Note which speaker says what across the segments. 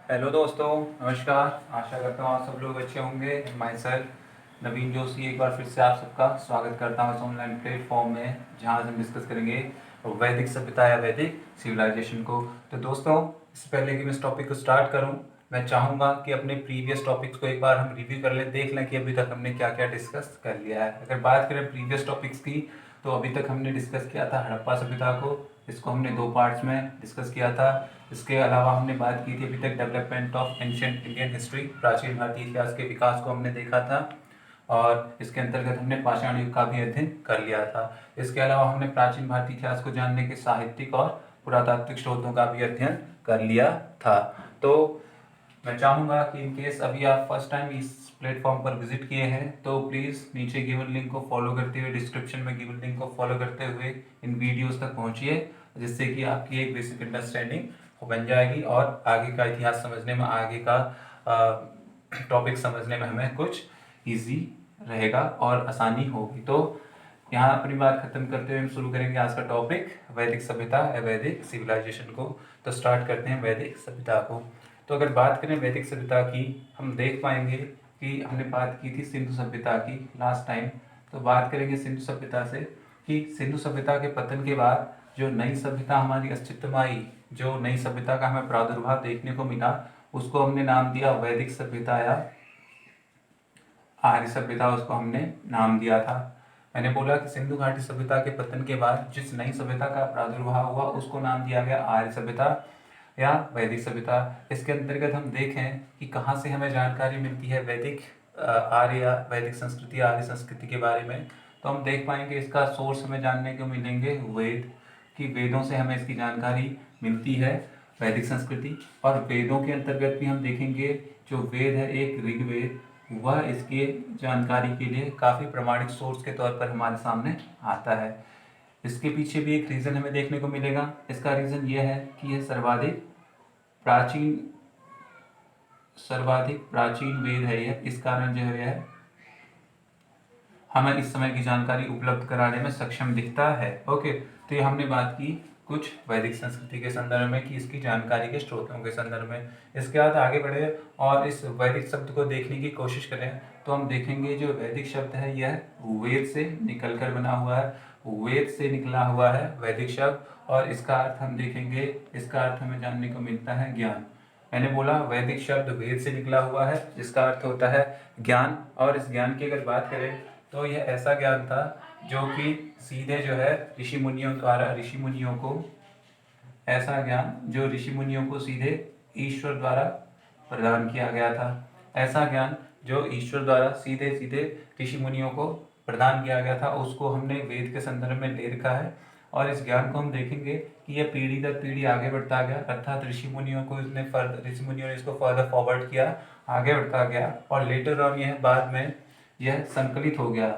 Speaker 1: Hello दोस्तों, नमस्कार। आशा करता हूँ आप सब लोग अच्छे होंगे। माई सेल्फ नवीन जोशी एक बार फिर से आप सबका स्वागत करता हूँ इस ऑनलाइन प्लेटफॉर्म में, जहाँ हम डिस्कस करेंगे वैदिक सभ्यता या वैदिक सिविलाइजेशन को। तो दोस्तों, इससे पहले कि मैं इस टॉपिक को स्टार्ट करूँ, मैं चाहूँगा कि अपने प्रीवियस टॉपिक्स को एक बार हम रिव्यू कर लें, देख लें कि अभी तक हमने क्या क्या डिस्कस कर लिया है। अगर बात करें प्रीवियस टॉपिक्स की, तो अभी तक हमने डिस्कस किया था हड़प्पा सभ्यता को। इसको हमने 2 पार्ट्स में डिस्कस किया था। इसके अलावा हमने बात की थी अभी तक development of ancient Indian history, प्राचीन भारतीय इतिहास के विकास को हमने देखा था। और इसके अंतर्गत हमने पाषाण युग का भी अध्ययन कर लिया था। इसके अलावा हमने प्राचीन भारतीय इतिहास को जानने के साहित्यिक और पुरातात्विक स्रोतों का भी अध्ययन कर लिया था। तो मैं चाहूँगा कि इन केस अभी आप फर्स्ट टाइम इस प्लेटफॉर्म पर विजिट किए हैं, तो प्लीज़ नीचे गिवन लिंक को फॉलो करते हुए, डिस्क्रिप्शन में गिवन लिंक को फॉलो करते हुए इन वीडियोस तक पहुँचिए, जिससे कि आपकी एक बेसिक अंडरस्टैंडिंग बन जाएगी और आगे का इतिहास समझने में, आगे का टॉपिक समझने में हमें कुछ ईजी रहेगा और आसानी होगी। तो यहाँ अपनी बात खत्म करते हुए हम शुरू करेंगे आज का टॉपिक, वैदिक सभ्यता या वैदिक सिविलाइजेशन को। तो स्टार्ट करते हैं वैदिक सभ्यता को। तो अगर बात करें वैदिक सभ्यता की, हम देख पाएंगे कि हमने बात की थी सिंधु सभ्यता की लास्ट टाइम। तो बात करेंगे सिंधु सभ्यता से कि सिंधु सभ्यता के पतन के बाद जो नई सभ्यता हमारी अस्तित्व में आई, जो नई सभ्यता का हमें प्रादुर्भाव देखने को मिला, उसको हमने नाम दिया वैदिक सभ्यता या आर्य सभ्यता, उसको हमने नाम दिया था। मैंने बोला कि सिंधु घाटी सभ्यता के पतन के बाद जिस नई सभ्यता का प्रादुर्भाव हुआ उसको नाम दिया गया आर्य सभ्यता या वैदिक सभ्यता। इसके अंतर्गत हम देखें कि कहाँ से हमें जानकारी मिलती है वैदिक आर्य या वैदिक संस्कृति, आर्य संस्कृति के बारे में, तो हम देख पाएंगे इसका सोर्स हमें जानने को मिलेंगे वेद, कि वेदों से हमें इसकी जानकारी मिलती है वैदिक संस्कृति। और वेदों के अंतर्गत भी हम देखेंगे जो वेद है एक ऋग्वेद, वह इसके जानकारी के लिए काफ़ी प्रमाणिक सोर्स के तौर पर हमारे सामने आता है। इसके पीछे भी एक रीज़न हमें देखने को मिलेगा। इसका रीज़न यह है कि यह सर्वाधिक प्राचीन वेद है यह, इस कारण जो है यह हमें इस समय की जानकारी उपलब्ध कराने में सक्षम दिखता है। ओके, तो ये हमने बात की कुछ वैदिक संस्कृति के संदर्भ में, कि इसकी जानकारी के स्रोतों के संदर्भ में। इसके बाद आगे बढ़े और इस वैदिक शब्द को देखने की कोशिश करें, तो हम देखेंगे जो वैदिक शब्द है यह वेद से निकल कर बना हुआ है, वेद से निकला हुआ है वैदिक शब्द। और इसका अर्थ हम देखेंगे, इसका अर्थ हमें जानने को मिलता है ज्ञान। मैंने बोला वैदिक शब्द वेद से निकला हुआ है, जिसका अर्थ होता है ज्ञान। और इस ज्ञान की अगर बात करें तो यह ऐसा ज्ञान था जो कि सीधे जो है ऋषि मुनियों द्वारा, ऋषि मुनियों को, ऐसा ज्ञान जो ऋषि मुनियों को सीधे ईश्वर द्वारा प्रदान किया गया था। ऐसा ज्ञान जो ईश्वर द्वारा सीधे सीधे ऋषि मुनियों को प्रदान किया गया था, उसको हमने वेद के संदर्भ में ले रखा है। और इस ज्ञान को हम देखेंगे कि यह पीढ़ी दर पीढ़ी आगे बढ़ता गया, अर्थात ऋषि मुनियों ने इसको फर्दर फॉरवर्ड किया, आगे बढ़ता गया। और लेटर ऑन यह बाद में यह संकलित हो गया।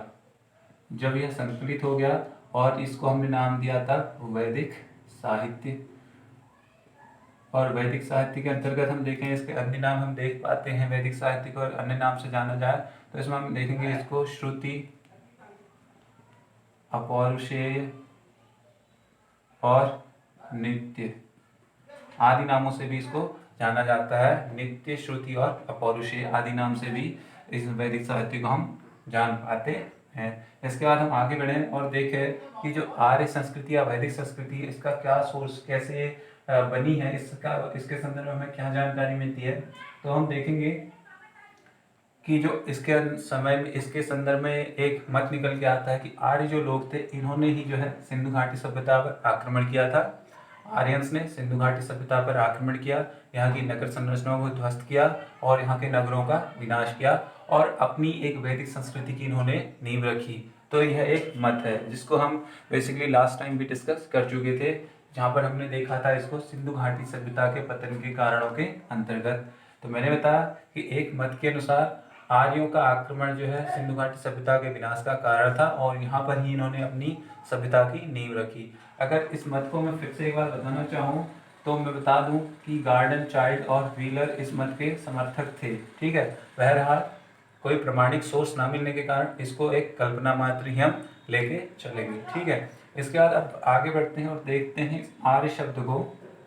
Speaker 1: जब यह संकलित हो गया और इसको हमने नाम दिया था वैदिक साहित्य। और वैदिक साहित्य के अंतर्गत हम देखें, इसके अन्य नाम हम देख पाते हैं वैदिक साहित्य को, और अन्य नाम से जाना जाए तो इसमें हम देखेंगे इसको श्रुति, अपौरुषेय और नित्य आदि नामों से भी इसको जाना जाता है। नित्य, श्रुति और अपौरुषेय आदि नाम से भी इस वैदिक साहित्य को हम जान पाते हैं। इसके बाद हम आगे बढ़ें और देखें कि जो आर्य संस्कृति या वैदिक संस्कृति, इसका क्या सोर्स, कैसे बनी है, इसके संदर्भ में हमें क्या जानकारी मिलती है। तो हम देखेंगे कि जो इसके संदर्भ में एक मत निकल के आता है कि आर्य जो लोग थे, इन्होंने ही जो है सिंधु घाटी सभ्यता पर आक्रमण किया था। आर्यंस ने सिंधु घाटी सभ्यता पर आक्रमण किया, यहाँ की नगर संरचनाओं को ध्वस्त किया और यहाँ के नगरों का विनाश किया, और अपनी एक वैदिक संस्कृति की इन्होंने नींव रखी। तो यह एक मत है जिसको हम बेसिकली लास्ट टाइम भी डिस्कस कर चुके थे, जहाँ पर हमने देखा था इसको सिंधु घाटी सभ्यता के पतन के कारणों के अंतर्गत। तो मैंने बताया कि एक मत के अनुसार आर्यों का आक्रमण जो है सिंधु घाटी सभ्यता के विनाश का कारण था, और यहाँ पर ही इन्होंने अपनी सभ्यता की नींव रखी। अगर इस मत को मैं फिर से एक बार बताना चाहूँ तो मैं बता दूं कि गार्डन, चाइल्ड और व्हीलर इस मत के समर्थक थे। ठीक है, बहरहाल कोई प्रमाणिक सोर्स ना मिलने के कारण इसको एक कल्पना मात्र ही हम लेके चलेंगे। ठीक है, इसके बाद अब आगे बढ़ते हैं और देखते हैं आर्य शब्द को।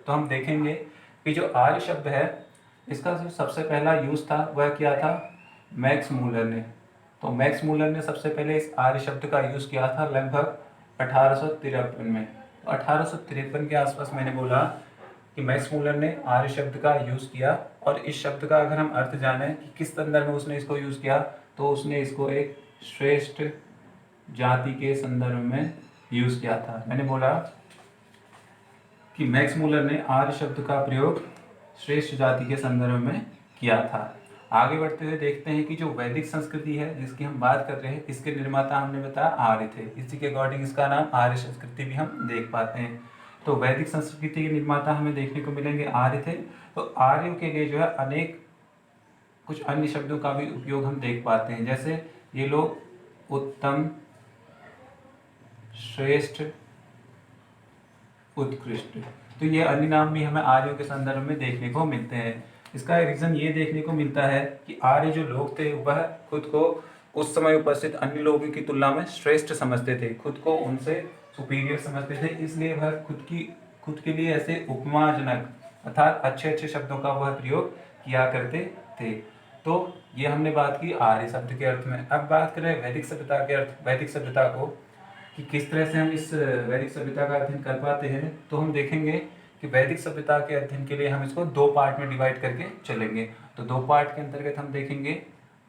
Speaker 1: तो हम देखेंगे कि जो आर्य शब्द है, इसका जो सबसे पहला यूज़ था वह क्या था, मैक्स मूलर ने। तो मैक्स मूलर ने सबसे पहले इस आर्य शब्द का यूज़ किया था लगभग 1853 में। तो 1853 के आसपास मैंने बोला कि मैक्स मूलर ने आर्य शब्द का यूज़ किया। और इस शब्द का अगर हम अर्थ जाने कि किस संदर्भ में उसने इसको यूज़ किया, तो उसने इसको एक श्रेष्ठ जाति के संदर्भ में यूज़ किया था। मैंने बोला कि मैक्स मूलर ने आर्य शब्द का प्रयोग श्रेष्ठ जाति के संदर्भ में किया था। आगे बढ़ते हुए देखते हैं कि जो वैदिक संस्कृति है जिसकी हम बात कर रहे हैं, इसके निर्माता हमने बताया आर्य थे। इसी के अकॉर्डिंग इसका नाम आर्य संस्कृति भी हम देख पाते हैं। तो वैदिक संस्कृति के निर्माता हमें देखने को मिलेंगे आर्य थे। तो आर्यों के लिए जो है अनेक कुछ अन्य शब्दों का भी उपयोग हम देख पाते हैं, जैसे ये लोग उत्तम, श्रेष्ठ, उत्कृष्ट, तो ये अन्य नाम भी हमें आर्यों के संदर्भ में देखने को मिलते हैं। इसका रीजन ये देखने को मिलता है कि आर्य जो लोग थे वह खुद को उस समय उपस्थित अन्य लोगों की तुलना में श्रेष्ठ समझते थे, खुद को उनसे सुपीरियर समझते थे। इसलिए वह खुद के लिए ऐसे उपमाजनक अर्थात अच्छे अच्छे शब्दों का वह प्रयोग किया करते थे। तो ये हमने बात की आर्य शब्द के अर्थ में। अब बात करें वैदिक सभ्यता के अर्थ, वैदिक सभ्यता को कि किस तरह से हम इस वैदिक सभ्यता का अध्ययन कर पाते हैं। तो हम देखेंगे कि वैदिक सभ्यता के अध्ययन के लिए हम इसको दो पार्ट में डिवाइड करके चलेंगे। तो दो पार्ट के अंतर्गत हम देखेंगे,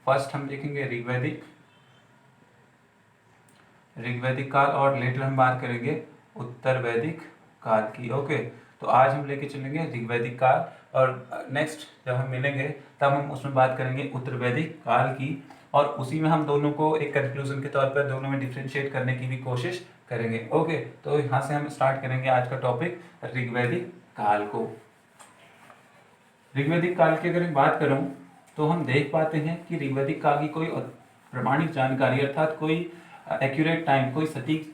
Speaker 1: फर्स्ट हम देखेंगे ऋग्वैदिक काल और लेटर हम बात करेंगे उत्तर वैदिक काल की। ओके, तो आज हम लेके चलेंगे ऋग्वैदिक काल और नेक्स्ट जब हम मिलेंगे तब हम उसमें बात करेंगे उत्तर वैदिक काल की, और उसी में हम दोनों को एक कंक्लूजन के तौर पर दोनों में डिफ्रेंशिएट करने की भी कोशिश करेंगे। ओके, तो यहाँ से हम स्टार्ट करेंगे आज का टॉपिक ऋग्वैदिक काल को। ऋग्वैदिक काल की अगर मैं बात करूँ तो हम देख पाते हैं कि ऋग्वैदिक काल की कोई प्रमाणिक जानकारी अर्थात कोई एक्यूरेट टाइम, कोई सटीक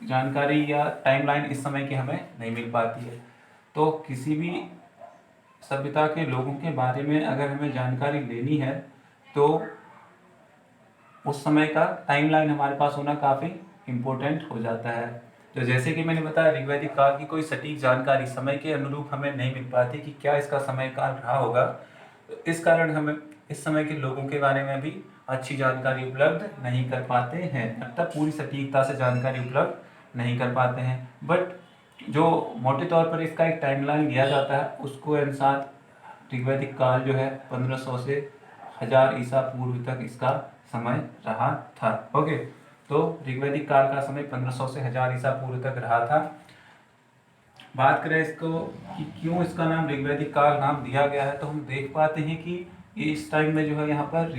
Speaker 1: जानकारी या टाइमलाइन इस समय की हमें नहीं मिल पाती है। तो किसी भी सभ्यता के लोगों के बारे में अगर हमें जानकारी लेनी है तो उस समय का टाइमलाइन हमारे पास होना काफ़ी इम्पोर्टेंट हो जाता है। तो जैसे कि मैंने बताया ऋग्वैदिक काल की कोई सटीक जानकारी समय के अनुरूप हमें नहीं मिल पाती कि क्या इसका समय काल रहा होगा। तो इस कारण हमें इस समय के लोगों के बारे में भी अच्छी जानकारी उपलब्ध नहीं कर पाते हैं, अर्थात पूरी सटीकता से जानकारी उपलब्ध नहीं कर पाते हैं। बट जो मोटे तौर पर इसका एक टाइमलाइन लिया जाता है उसको अनुसार ऋग्वैदिक काल जो है 1500 से 1000 ईसा पूर्व तक इसका समय रहा था। ओके, तो ऋग्वैदिक काल का समय 1500 से 1000 ईसा पूर्व तक रहा था। बात करें इसको कि क्यों इसका नाम ऋग्वैदिक काल नाम दिया गया है, तो हम देख पाते हैं कि इस टाइम में जो है यहाँ पर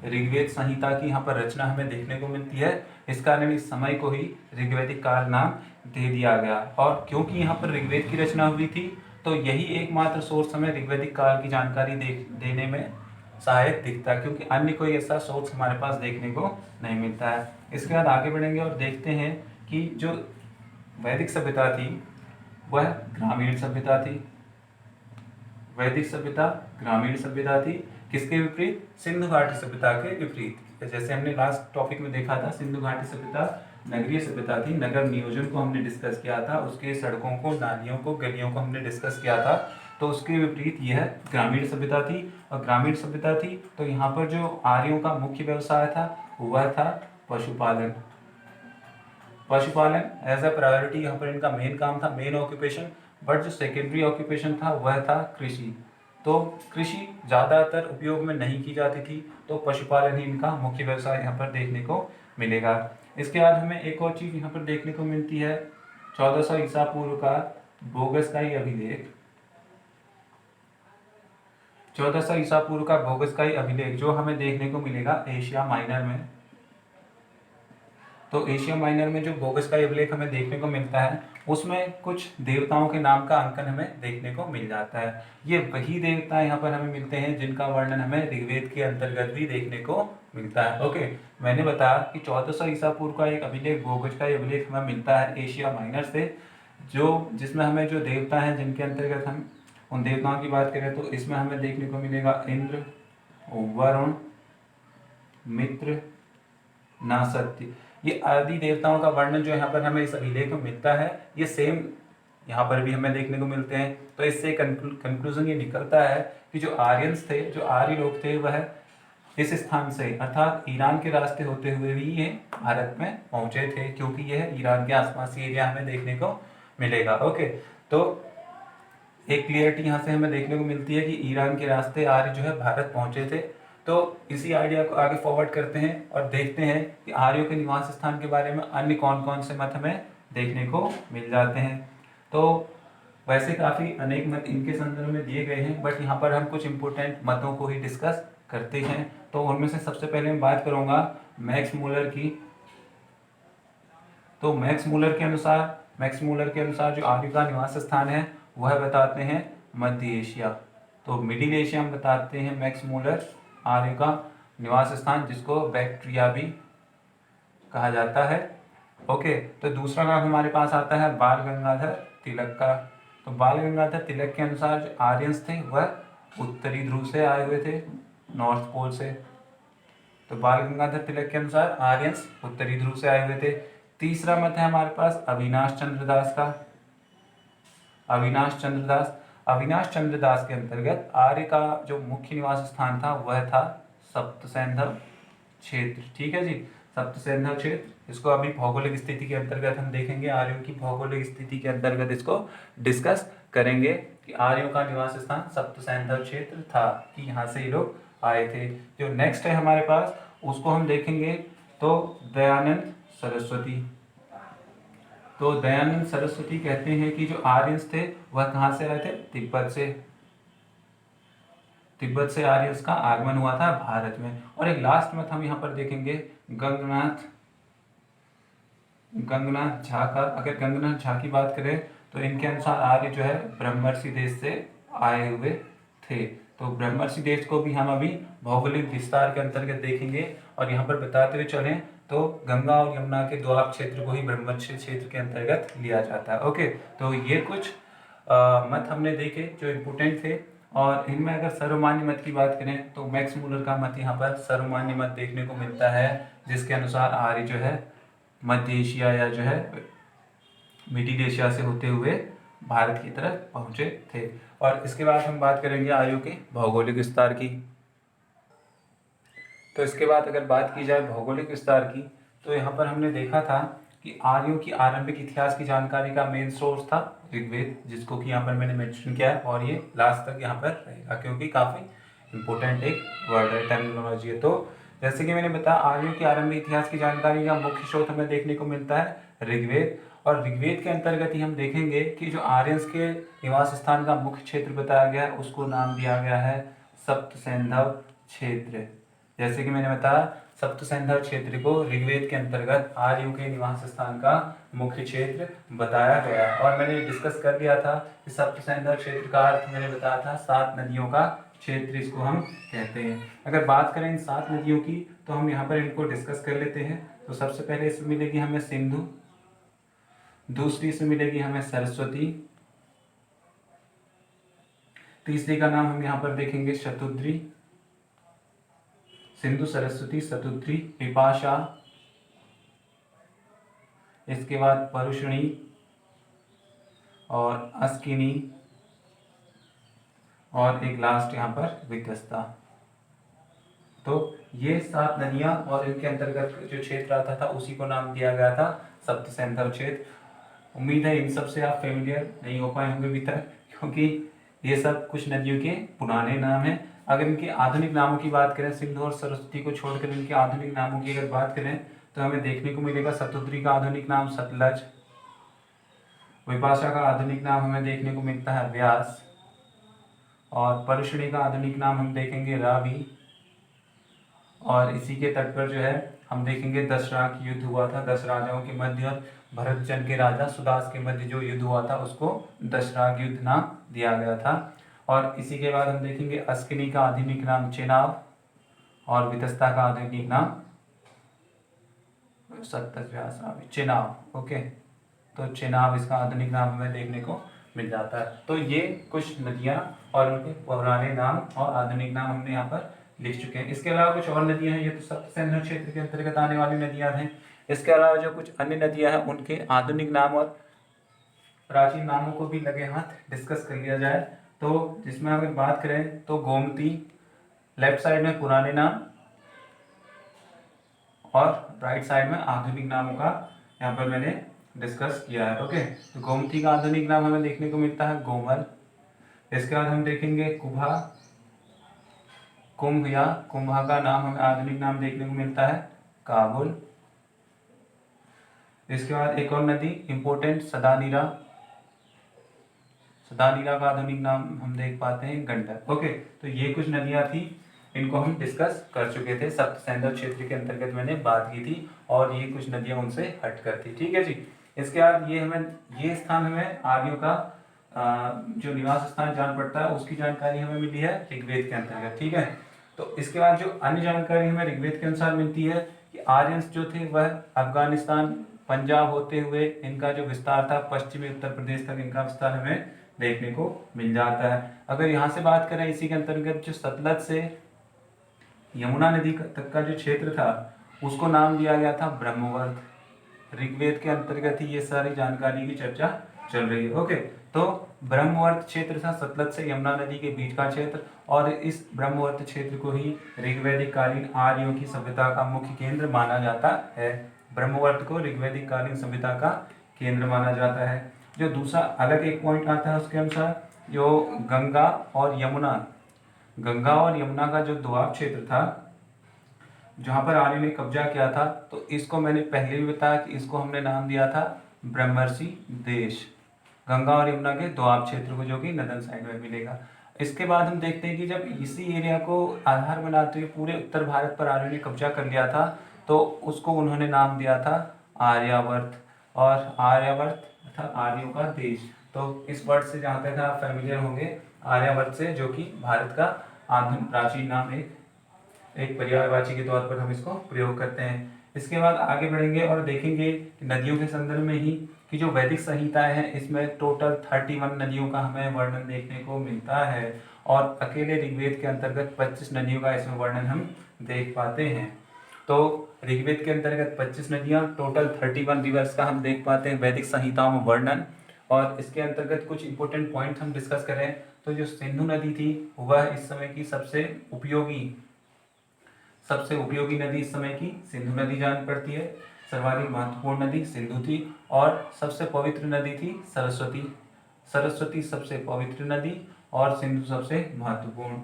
Speaker 1: ऋग्वेद संहिता की यहाँ पर रचना हमें देखने को मिलती है। इस कारण इस समय को ही ऋग्वैदिक काल नाम दे दिया गया। और क्योंकि यहाँ पर ऋग्वेद की रचना हुई थी तो यही एकमात्र सोर्स हमें ऋग्वैदिक काल की जानकारी देने में सहायक दिखता है, क्योंकि अन्य कोई ऐसा सोर्स हमारे पास देखने को नहीं मिलता है। इसके बाद आगे बढ़ेंगे और देखते हैं कि जो वैदिक सभ्यता थी वह ग्रामीण सभ्यता थी। वैदिक सभ्यता ग्रामीण सभ्यता थी, किसके विपरीत? सिंधु घाटी सभ्यता के विपरीत। जैसे हमने लास्ट टॉपिक में देखा था, सिंधु घाटी सभ्यता नगरीय सभ्यता थी, नगर नियोजन को हमने डिस्कस किया था, उसके सड़कों को, नालियों को, गलियों को हमने डिस्कस किया था। तो उसके विपरीत यह ग्रामीण सभ्यता थी। और ग्रामीण सभ्यता थी तो यहाँ पर जो आर्यों का मुख्य व्यवसाय था वह था पशुपालन। पशुपालन एज अ प्रायोरिटी यहाँ पर इनका मेन काम था, मेन ऑक्यूपेशन। बट जो सेकेंडरी ऑक्यूपेशन था वह था कृषि। तो कृषि ज़्यादातर उपयोग में नहीं की जाती थी, तो पशुपालन ही इनका मुख्य व्यवसाय यहाँ पर देखने को मिलेगा। इसके बाद हमें एक और चीज़ यहाँ पर देखने को मिलती है, 1400 ईसा पूर्व का बोगसकाई अभिलेख। 1400 ईसा पूर्व का बोगसकाई अभिलेख जो हमें देखने को मिलेगा एशिया माइनर में। तो एशिया माइनर में जो बोगसकाई अभिलेख हमें देखने को मिलता है उसमें कुछ देवताओं के नाम का अंकन हमें देखने को मिल जाता है। ये वही देवता यहाँ पर हमें मिलते हैं जिनका वर्णन हमें ऋग्वेद के अंतर्गत भी देखने को मिलता है। ओके, मैंने बताया कि 1400 ईसा पूर्व का एक अभिलेख, बोगसकाई अभिलेख हमें मिलता है एशिया माइनर से, जिसमें हमें जो देवता हैं जिनके अंतर्गत हम उन देवताओं की बात करें तो इसमें हमें देखने को मिलेगा इंद्र, वरुण, मित्र, नासत्य। ये आदि देवताओं का वर्णन जो यहाँ पर हमें इस अभिलेख में मिलता है ये सेम यहाँ पर भी हमें देखने को मिलते हैं। तो इससे कंक्लूजन ये निकलता है कि जो आर्यंस थे, जो आर्य लोग थे, वह इस स्थान से अर्थात ईरान के रास्ते होते हुए भी ये भारत में पहुंचे थे, क्योंकि यह ईरान के आसपास एरिया हमें देखने को मिलेगा। ओके, तो एक क्लियरिटी यहाँ से हमें देखने को मिलती है कि ईरान के रास्ते आर्य जो है भारत पहुंचे थे। तो इसी आइडिया को आगे फॉरवर्ड करते हैं और देखते हैं कि आर्यों के निवास स्थान के बारे में अन्य कौन कौन से मत हमें देखने को मिल जाते हैं। तो वैसे काफ़ी अनेक मत इनके संदर्भ में दिए गए हैं, बट यहाँ पर हम कुछ इंपोर्टेंट मतों को ही डिस्कस करते हैं। तो उनमें से सबसे पहले मैं बात करूँगा मैक्स मूलर की। तो मैक्स मूलर के अनुसार जो आर्य का निवास स्थान है वह बताते हैं मध्य एशिया। तो मिडिल एशिया में बताते हैं मैक्स मूलर आर्य का निवास स्थान, जिसको बैक्ट्रिया भी कहा जाता है। ओके, तो दूसरा नाम हमारे पास आता है बाल गंगाधर तिलक का। तो बाल गंगाधर तिलक के अनुसार जो आर्यंस थे वह उत्तरी ध्रुव से आए हुए थे, नॉर्थ पोल से। तो बाल गंगाधर तिलक के अनुसार आर्यंस उत्तरी ध्रुव से आए हुए थे। तीसरा मत है हमारे पास अविनाश चंद्र दास का। अविनाश चंद्र दास के अंतर्गत आर्य का जो मुख्य निवास स्थान था वह था सप्तसैंधव क्षेत्र। ठीक है जी, सप्तसैंधव क्षेत्र। इसको अभी भौगोलिक स्थिति के अंतर्गत हम देखेंगे, आर्यों की भौगोलिक स्थिति के अंतर्गत इसको डिस्कस करेंगे कि आर्यों का निवास स्थान सप्तसैंधव क्षेत्र था, कि यहाँ से ये लोग आए थे। जो नेक्स्ट है हमारे पास उसको हम देखेंगे, तो दयानंद सरस्वती। तो दयानंद सरस्वती कहते हैं कि जो आर्यंस थे वह कहाँ से आए थे, तिब्बत से आर्यंस का आगमन हुआ था भारत में। और एक लास्ट मत हम यहाँ पर देखेंगे गंगनाथ झा का। अगर गंगनाथ झा की बात करें तो इनके अनुसार आर्य जो है ब्रह्मर्षि देश से आए हुए थे। तो ब्रह्मर्षि देश को भी हम अभी भौगोलिक विस्तार के अंतर्गत देखेंगे। और यहाँ पर बताते हुए चलें तो गंगा और यमुना के द्वाब क्षेत्र को ही ब्रह्मर्षि क्षेत्र के अंतर्गत लिया जाता है। ओके, तो ये कुछ मत हमने देखे जो इम्पोर्टेंट थे। और इनमें अगर सर्वमान्य मत की बात करें तो मैक्स मूलर का मत यहाँ पर सर्वमान्य मत देखने को मिलता है, जिसके अनुसार आर्य जो है मध्य एशिया या जो है मिडिल एशिया से होते हुए भारत की तरफ पहुंचे थे। और इसके बाद हम बात करेंगे आर्यों के भौगोलिक विस्तार की। तो इसके बाद अगर बात की जाए भौगोलिक विस्तार की, तो यहाँ पर हमने देखा था कि आर्यों की आरंभिक इतिहास की जानकारी का मेन सोर्स था ऋग्वेद, जिसको कि यहाँ पर मैंने मेंशन किया है। और ये लास्ट तक यहाँ पर रहेगा, क्योंकि काफ़ी इंपॉर्टेंट एक वर्ड है, टर्मिनोलॉजी है। तो जैसे कि मैंने बताया, आर्यों की आरंभिक इतिहास की जानकारी का मुख्य स्रोत हमें देखने को मिलता है ऋग्वेद। और ऋग्वेद के अंतर्गत ही हम देखेंगे कि जो आर्यंस के निवास स्थान का मुख्य क्षेत्र बताया गया है उसको नाम दिया गया है सप्तसैंधव क्षेत्र। जैसे कि मैंने बताया, सप्तसैंधव क्षेत्र को ऋग्वेद के अंतर्गत आर्यों के निवास स्थान का मुख्य क्षेत्र बताया गया। और मैंने डिस्कस कर दिया था कि सप्तसैंधव क्षेत्र का अर्थ मैंने बताया था 7 नदियों का क्षेत्र, इसको हम कहते हैं। अगर बात करें इन 7 नदियों की तो हम यहाँ पर इनको डिस्कस कर लेते हैं। तो सबसे पहले इसमें मिलेगी हमें सिंधु, दूसरी इसमें मिलेगी हमें सरस्वती, तीसरी का नाम हम यहाँ पर देखेंगे शतुद्री, सिंधु सरस्वती शतुद्री विपाशा, इसके बाद परुष्णी और अस्किनी, और एक लास्ट यहाँ पर वितस्ता। तो ये 7 नदियां और इनके अंतर्गत जो क्षेत्र आता था उसी को नाम दिया गया था सप्तसैंधव क्षेत्र। उम्मीद है इन सब से आप फेमिलियर नहीं हो पाए होंगे अभी तक, क्योंकि ये सब कुछ नदियों के पुराने नाम हैं। अगर इनके आधुनिक नामों की बात करें, सिंधु और सरस्वती को छोड़कर इनके आधुनिक नामों की अगर बात करें तो हमें देखने को मिलेगा शतुद्री का आधुनिक नाम सतलज, विपाशा का आधुनिक नाम हमें देखने को मिलता है व्यास, और परुष्णी का आधुनिक नाम हम देखेंगे रावी। और इसी के तट पर जो है हम देखेंगे दशराग युद्ध हुआ था 10 राजाओं के मध्य, और भरतचंद के राजा सुदास के मध्य जो युद्ध हुआ था उसको दशराग युद्ध नाम दिया गया था। और इसी के बाद हम देखेंगे अस्किनी का आधुनिक नाम चेनाब, और वितस्ता का आधुनिक नाम चेनाब। ओके, तो चेनाब इसका आधुनिक नाम हमें देखने को मिल जाता है। तो ये कुछ नदियाँ और उनके पुराने नाम और आधुनिक नाम हमने यहाँ पर लिख चुके हैं। इसके अलावा कुछ और नदियाँ हैं, ये तो सप्तसैंधव क्षेत्र के अंतर्गत आने वाली नदियाँ हैं। इसके अलावा जो कुछ अन्य नदियाँ हैं उनके आधुनिक नाम और प्राचीन नामों को भी लगे हाथ डिस्कस कर लिया जाए। तो जिसमें अगर बात करें तो गोमती, लेफ्ट साइड में पुराने नाम और राइट साइड में आधुनिक नामों का यहाँ पर मैंने डिस्कस किया है। ओके, तो गोमती का आधुनिक नाम हमें देखने को मिलता है गोमल। इसके बाद हम देखेंगे कुभा, कुंभ या कुंभा का नाम हमें आधुनिक नाम देखने को मिलता है काबुल। इसके बाद एक और नदी इंपोर्टेंट सदानीरा, सदानीरा का आधुनिक नाम हम देख पाते हैं गंडक। ओके, तो ये कुछ नदियां थी, इनको हम डिस्कस कर चुके थे। सप्त सैंधव क्षेत्र के अंतर्गत मैंने बात की थी और ये कुछ नदियां उनसे हटकर थी। ठीक है जी। इसके बाद ये स्थान हमें आर्यों का जो निवास स्थान जान पड़ता है उसकी जानकारी हमें मिली है ऋग्वेद के अंतर्गत। ठीक है, तो इसके बाद जो अन्य जानकारी हमें ऋग्वेद के अनुसार मिलती है कि आर्यंस जो थे वह अफगानिस्तान, पंजाब होते हुए इनका जो विस्तार था पश्चिमी उत्तर प्रदेश तक इनका विस्तार हमें देखने को मिल जाता है। अगर यहाँ से बात करें इसी के अंतर्गत जो सतलज से यमुना नदी तक का जो क्षेत्र था उसको नाम दिया गया था ब्रह्मवर्त। ऋग्वेद के अंतर्गत ही ये सारी जानकारी की चर्चा चल रही है। ओके, तो ब्रह्मवर्त क्षेत्र था सतलज से यमुना नदी के बीच का क्षेत्र, और इस ब्रह्मवर्त क्षेत्र को ही ऋग्वैदिक कालीन आर्यों की सभ्यता का मुख्य केंद्र माना जाता है। ब्रह्मवर्त को ऋग्वैदिक कालीन सभ्यता का केंद्र माना जाता है। जो दूसरा अलग एक पॉइंट आता है उसके अनुसार जो गंगा और यमुना का जो दोआब क्षेत्र था जहाँ पर आर्यों ने कब्जा किया था, तो इसको मैंने पहले भी बताया कि इसको हमने नाम दिया था ब्रह्मर्षि देश, गंगा और यमुना के दोआब क्षेत्र को, जो कि नदन साइड में मिलेगा। इसके बाद हम देखते हैं कि जब इसी एरिया को आधार बनाते हुए पूरे उत्तर भारत पर आर्यों ने कब्जा कर लिया था तो उसको उन्होंने नाम दिया था आर्यावर्त, और आर्यावर्त अर्थात आर्यों का देश। तो इस वर्ड से जहाँ तक आप फैमिलियर होंगे आर्यावर्त से, जो कि भारत का आधुनिक प्राचीन नाम एक पर्यायवाची के तौर पर हम इसको प्रयोग करते हैं। इसके बाद आगे बढ़ेंगे और देखेंगे कि नदियों के संदर्भ में ही कि जो वैदिक संहिताएं हैं इसमें टोटल 31 नदियों का हमें वर्णन देखने को मिलता है, और अकेले ऋग्वेद के अंतर्गत 25 नदियों का इसमें वर्णन हम देख पाते हैं। तो ऋग्वेद के अंतर्गत 25 नदियाँ, टोटल 31 रिवर्स का हम देख पाते हैं वैदिक संहिताओं में वर्णन। और इसके अंतर्गत कुछ इंपॉर्टेंट पॉइंट हम डिस्कस करें तो जो सिंधु नदी थी वह इस समय की सबसे उपयोगी नदी इस समय की सिंधु नदी जान पड़ती है। सर्वाधिक महत्वपूर्ण नदी सिंधु थी और सबसे पवित्र नदी थी सरस्वती। सरस्वती सबसे पवित्र नदी और सिंधु सबसे महत्वपूर्ण।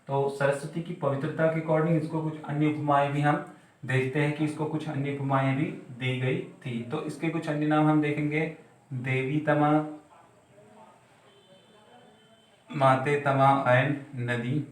Speaker 1: तो सरस्वती की पवित्रता के अकॉर्डिंग इसको कुछ अन्य उपमाएं भी हम देखते हैं कि इसको कुछ अन्य उपमाएं भी दी गई थी। तो इसके कुछ अन्य नाम हम देखेंगे, देवी तमा, माते तमा एंड नदी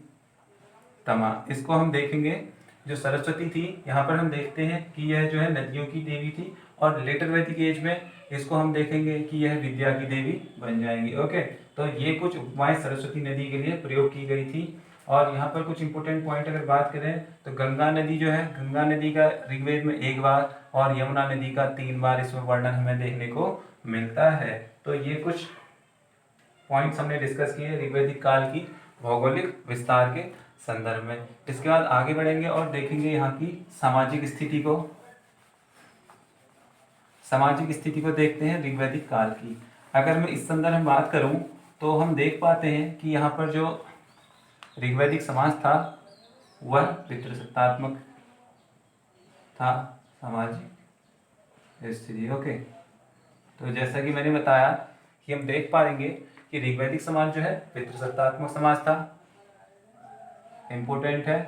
Speaker 1: तमा। इसको हम देखेंगे। जो सरस्वती थी यहाँ पर हम देखते हैं कि यह जो है नदियों की देवी थी, और लेटर वैदिक एज में इसको हम देखेंगे कि यह विद्या की देवी बन जाएंगी। ओके, तो ये कुछ उपमाएं सरस्वती नदी के लिए प्रयोग की गई थी। और यहाँ पर कुछ इंपोर्टेंट पॉइंट अगर बात करें तो गंगा नदी जो है, गंगा नदी का ऋग्वेद में 1 बार और यमुना नदी का 3 बार इसमें वर्णन हमें देखने को मिलता है। तो ये कुछ पॉइंट्स हमने डिस्कस किए ऋग्वैदिक काल की भौगोलिक विस्तार के संदर्भ में। इसके बाद आगे बढ़ेंगे और देखेंगे यहाँ की सामाजिक स्थिति को देखते हैं ऋग्वैदिक काल की। अगर मैं इस संदर्भ में बात करूं तो हम देख पाते हैं कि यहाँ पर जो ऋग्वैदिक समाज था वह पितृसत्तात्मक था सामाजिक स्थिति। ओके, तो जैसा कि मैंने बताया कि हम देख पाएंगे कि ऋग्वैदिक समाज जो है पितृसत्तात्मक समाज था। इम्पोर्टेंट है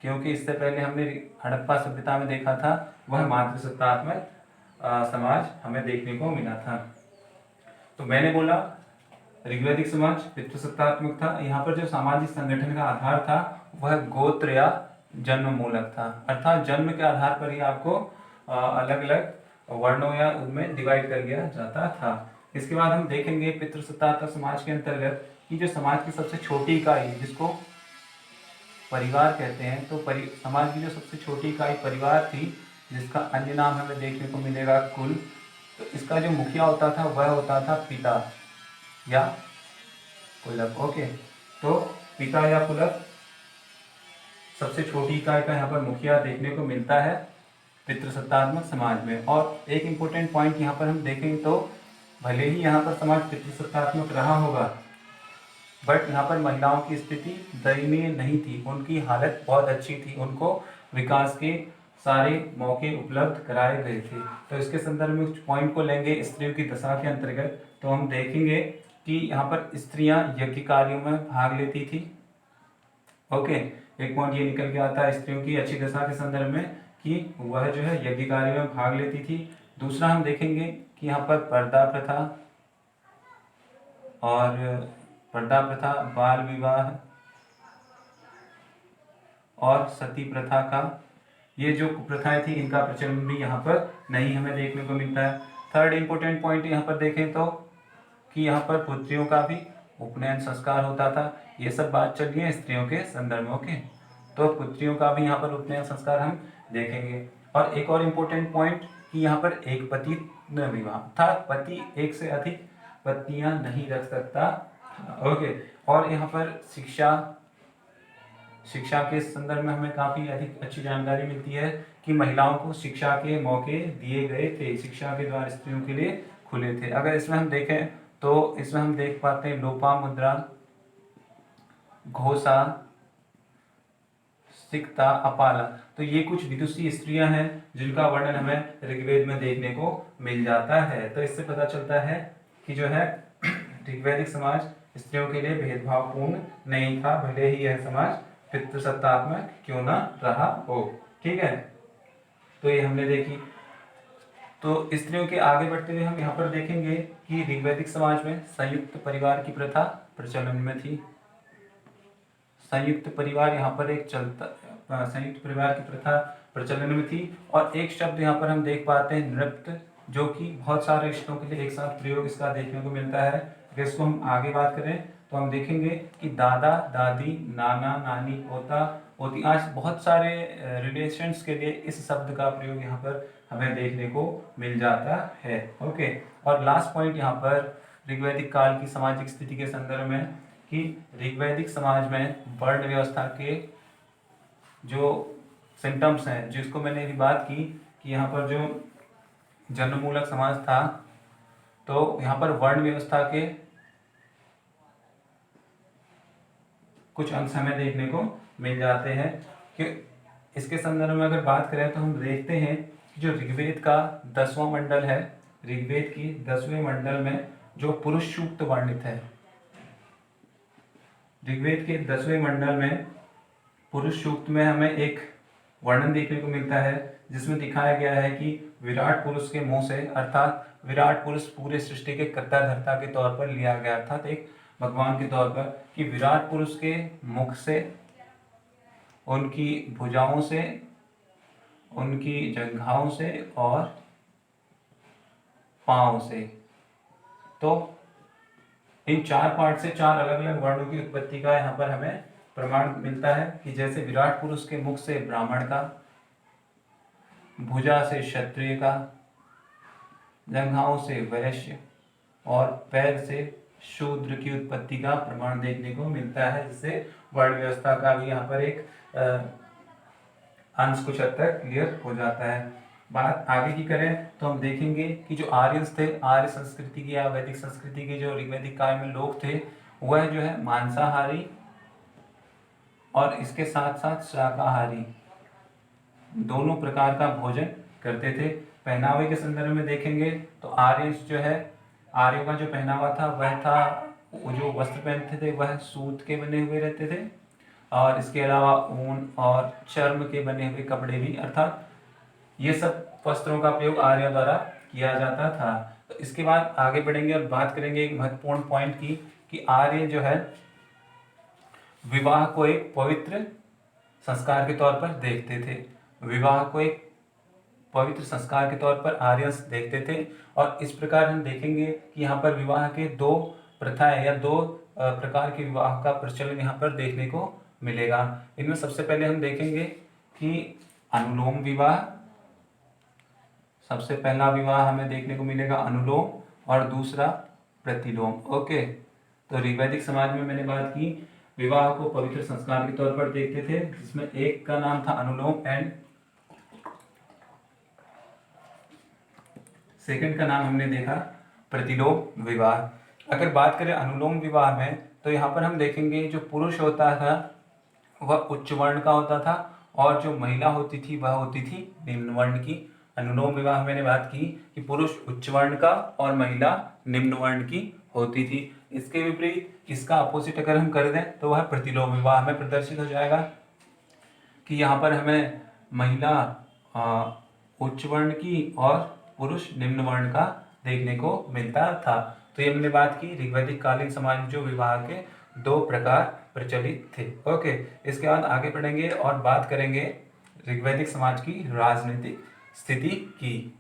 Speaker 1: क्योंकि इससे पहले हमने हड़प्पा सभ्यता में देखा था वह मातृसत्तात्मक समाज हमें देखने को मिला था। तो मैंने बोला ऋग्वैदिक समाज पितृसत्तात्मक था। यहाँ पर जो सामाजिक संगठन का आधार था वह गोत्र या जन्म मूलक था, अर्थात जन्म के आधार पर ही आपको अलग अलग वर्णों या उनमें डिवाइड कर दिया जाता था। इसके बाद हम देखेंगे पितृसत्तात्मक समाज के अंतर्गत कि जो समाज की सबसे छोटी इकाई जिसको परिवार कहते हैं, तो समाज की जो सबसे छोटी इकाई परिवार थी, जिसका अन्य नाम हमें देखने को मिलेगा कुल। तो इसका जो मुखिया होता था वह होता था पिता या कुलक। ओके, तो पिता या कुलक सबसे छोटी इकाई का यहाँ पर मुखिया देखने को मिलता है पितृसत्तात्मक समाज में। और एक इम्पोर्टेंट पॉइंट यहाँ पर हम देखें तो भले ही यहाँ पर समाज पितृसत्तात्मक रहा होगा, बट यहाँ पर महिलाओं की स्थिति दयनीय नहीं थी, उनकी हालत बहुत अच्छी थी, उनको विकास के सारे मौके उपलब्ध कराए गए थे। तो इसके संदर्भ में कुछ पॉइंट को लेंगे स्त्रियों की दशा के अंतर्गत, तो हम देखेंगे कि यहाँ पर स्त्रियां यज्ञ कार्यों में भाग लेती थी। ओके, एक पॉइंट ये निकल के आता है स्त्रियों की अच्छी दशा के संदर्भ में कि वह जो है यज्ञ कार्यों में भाग लेती थी। दूसरा हम देखेंगे कि यहाँ पर पर्दा प्रथा और बाल विवाह और सती प्रथा का, ये जो प्रथाएं थी इनका प्रचलन भी यहाँ पर नहीं हमें देखने को मिलता है। थर्ड इंपॉर्टेंट पॉइंट यहाँ पर देखें तो कि यहाँ पर पुत्रियों का भी उपनयन संस्कार होता था। ये सब बात चल रही है स्त्रियों के संदर्भ में। ओके, तो पुत्रियों का भी यहाँ पर उपनयन संस्कार हम देखेंगे। और एक और इम्पोर्टेंट पॉइंट कि यहाँ पर एक पति विवाह था, पति एक से अधिक पत्नियां नहीं रख सकता। ओके, और यहाँ पर शिक्षा के संदर्भ में हमें काफ़ी अधिक अच्छी जानकारी मिलती है कि महिलाओं को शिक्षा के मौके दिए गए थे, शिक्षा के द्वार स्त्रियों के लिए खुले थे। अगर इसमें हम देखें तो इसमें हम देख पाते हैं लोपामुद्रा, घोषा, सिकता, अपाला, तो ये कुछ विदुषी स्त्रियां हैं जिनका वर्णन हमें ऋग्वेद में देखने को मिल जाता है। तो इससे पता चलता है कि जो है ऋग्वैदिक समाज स्त्रियों के लिए भेदभावपूर्ण नहीं था, भले ही यह समाज पितृसत्तात्मक क्यों ना रहा हो। ठीक है, तो ये हमने देखी। तो स्त्रियों के आगे बढ़ते हुए हम यहाँ पर देखेंगे कि ऋग्वैदिक समाज में संयुक्त परिवार की प्रथा प्रचलन में थी। संयुक्त परिवार यहाँ पर संयुक्त परिवार की प्रथा प्रचलन में थी। और एक शब्द यहाँ पर हम देख पाते हैं नृत्य, जो कि बहुत सारे रिश्तों के लिए एक साथ प्रयोग इसका देखने को मिलता है। अगर इसको हम आगे बात करें तो हम देखेंगे कि दादा दादी, नाना नानी, पोता पोती, आज बहुत सारे रिलेशंस के लिए इस शब्द का प्रयोग यहाँ पर हमें देखने को मिल जाता है। ओके, और लास्ट पॉइंट यहाँ पर ऋग्वैदिक काल की सामाजिक स्थिति के संदर्भ में कि ऋग्वैदिक समाज में वर्ण व्यवस्था के जो सिम्टम्स हैं, जिसको मैंने अभी बात की कि यहाँ पर जो जन्ममूलक समाज था, तो यहाँ पर वर्ण व्यवस्था के कुछ अंश हमें देखने को मिल जाते हैं। कि इसके संदर्भ में अगर बात करें तो हम देखते हैं कि जो ऋग्वेद का 10वां मंडल है, ऋग्वेद की 10वें मंडल में जो पुरुष सूक्त वर्णित है, ऋग्वेद के 10वें मंडल में पुरुष सूक्त में हमें एक वर्णन देखने को मिलता है जिसमें दिखाया गया है कि विराट पुरुष के मुंह से, अर्थात विराट पुरुष पूरे सृष्टि के कर्ता धर्ता के तौर पर लिया गया, अर्थात एक भगवान के तौर पर, कि विराट पुरुष के मुख से, उनकी भुजाओं से, उनकी जंघाओं से और पांव से, तो इन 4 पार्ट से 4 अलग अलग वर्णों की उत्पत्ति का यहाँ पर हमें प्रमाण मिलता है कि जैसे विराट पुरुष के मुख से ब्राह्मण का, भुजा से क्षत्रिय का, जंघाओं से वैश्य और पैर से शूद्र की उत्पत्ति का प्रमाण देखने को मिलता है, जिससे वर्ण व्यवस्था का भी यहाँ पर एक अंश कुछ हद तक क्लियर हो जाता है। बात आगे की करें तो हम देखेंगे कि जो आर्यंस थे, आर्य संस्कृति की या वैदिक संस्कृति के जो ऋग्वैदिक काल में लोग थे, वह जो है मांसाहारी और इसके साथ साथ शाकाहारी दोनों प्रकार का भोजन करते थे। पहनावे के संदर्भ में देखेंगे तो आर्यंस जो है, आर्यों का जो पहनावा था वह था, जो वस्त्र पहनते थे वह सूत के बने हुए रहते थे, और इसके अलावा ऊन और चर्म के बने हुए कपड़े भी, अर्थात ये सब वस्त्रों का प्रयोग आर्यों द्वारा किया जाता था। तो इसके बाद आगे बढ़ेंगे और बात करेंगे एक महत्वपूर्ण पॉइंट की कि आर्य जो है विवाह को एक पवित्र संस्कार के तौर पर देखते थे। विवाह को एक पवित्र संस्कार के तौर पर आर्यंस देखते थे। और इस प्रकार हम देखेंगे कि यहाँ पर विवाह के 2 प्रथाएं या 2 प्रकार के विवाह का प्रचलन यहाँ पर देखने को मिलेगा। इनमें सबसे पहले हम देखेंगे कि अनुलोम विवाह, सबसे पहला विवाह हमें देखने को मिलेगा अनुलोम, और दूसरा प्रतिलोम। ओके, तो ऋग्वैदिक समाज में मैंने बात की विवाह को पवित्र संस्कार के तौर पर देखते थे, जिसमें एक का नाम था अनुलोम एंड सेकंड का नाम हमने देखा प्रतिलोम विवाह। अगर बात करें अनुलोम विवाह में, तो यहाँ पर हम देखेंगे जो पुरुष होता था वह उच्च वर्ण का होता था और जो महिला होती थी वह होती थी निम्न वर्ण की। अनुलोम विवाह में मैंने बात की कि पुरुष उच्च वर्ण का और महिला निम्न वर्ण की होती थी। इसके विपरीत इसका अपोजिट अगर हम कर दें तो वह प्रतिलोम विवाह में प्रदर्शित हो जाएगा कि यहाँ पर हमें महिला उच्च वर्ण की और पुरुष निम्न वर्ण का देखने को मिलता था। तो ये हमने बात की ऋग्वैदिक कालीन समाज में जो विवाह के दो प्रकार प्रचलित थे। ओके, इसके बाद आगे बढ़ेंगे और बात करेंगे ऋग्वैदिक समाज की राजनीतिक स्थिति की।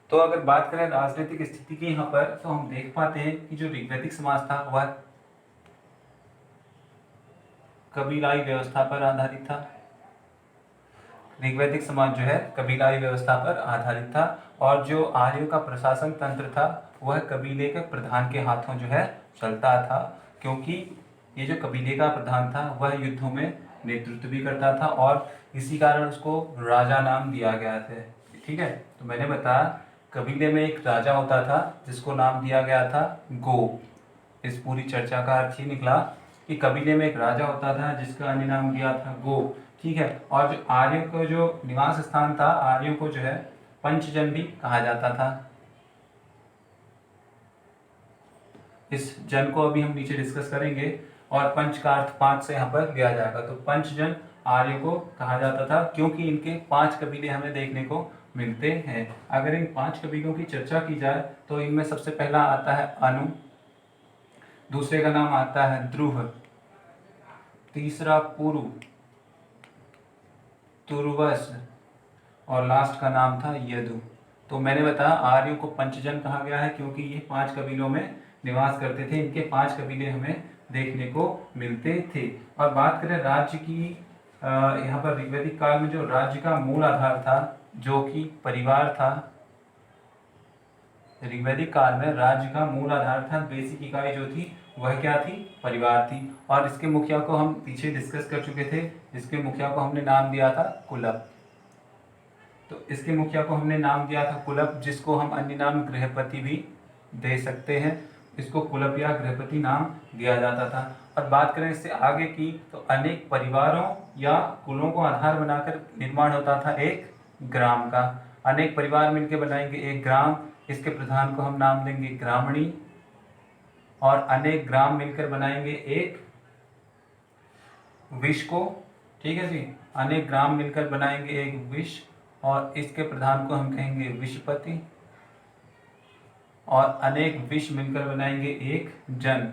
Speaker 1: तो अगर बात करें राजनीतिक स्थिति की यहाँ पर, तो हम देख पाते हैं कि जो ऋग्वैदिक समाज था वह कबीलाई व्यवस्था पर आधारित था। ऋग्वैदिक समाज जो है कबीलाई व्यवस्था पर आधारित था और जो आर्यों का प्रशासन तंत्र था वह कबीले के प्रधान के हाथों जो है चलता था, क्योंकि ये जो कबीले का प्रधान था वह युद्धों में नेतृत्व भी करता था और इसी कारण उसको राजा नाम दिया गया था। ठीक है, तो मैंने बताया कबीले में एक राजा होता था जिसको नाम दिया गया था गो। इस पूरी चर्चा का अर्थ ही निकला कि कबीले में एक राजा होता था जिसका अन्य नाम दिया था गो। ठीक है, और जो आर्यों को जो निवास स्थान था, आर्यों को जो है पंचजन भी कहा जाता था। इस जन को अभी हम नीचे डिस्कस करेंगे और पंच का अर्थ पांच से यहाँ पर लिया जाएगा। तो पंचजन आर्यों को कहा जाता था क्योंकि इनके 5 कबीले हमें देखने को मिलते हैं। अगर इन 5 कबीलों की चर्चा की जाए तो इनमें सबसे पहला आता है अनु, दूसरे का नाम आता है ध्रुव, तीसरा पुरु, तुर्वस और लास्ट का नाम था यदु। तो मैंने बताया आर्यों को पंचजन कहा गया है क्योंकि ये 5 कबीलों में निवास करते थे। इनके 5 कबीले हमें देखने को मिलते थे। और बात करें राज्य की, यहाँ पर ऋग्वैदिक काल में जो राज्य का मूल आधार था जो कि परिवार था, ऋग्वैदिक काल में राज्य का मूल आधार था, बेसिक इकाई जो थी वह क्या थी, परिवार थी। और इसके मुखिया को हम पीछे डिस्कस कर चुके थे, इसके मुखिया को हमने नाम दिया था कुलप। तो इसके मुखिया को हमने नाम दिया था कुलप, जिसको हम अन्य नाम गृहपति भी दे सकते हैं। इसको कुलप या गृहपति नाम दिया जाता था। और बात करें इससे आगे की, तो अनेक परिवारों या कुलों को आधार बनाकर निर्माण होता था एक ग्राम का। अनेक परिवार मिलकर बनाएंगे एक ग्राम, इसके प्रधान को हम नाम देंगे ग्रामणी, और अनेक ग्राम मिलकर बनाएंगे एक विश को। ठीक है जी, अनेक ग्राम मिलकर बनाएंगे एक विश और इसके प्रधान को हम कहेंगे विशपति, और अनेक विश मिलकर बनाएंगे एक जन,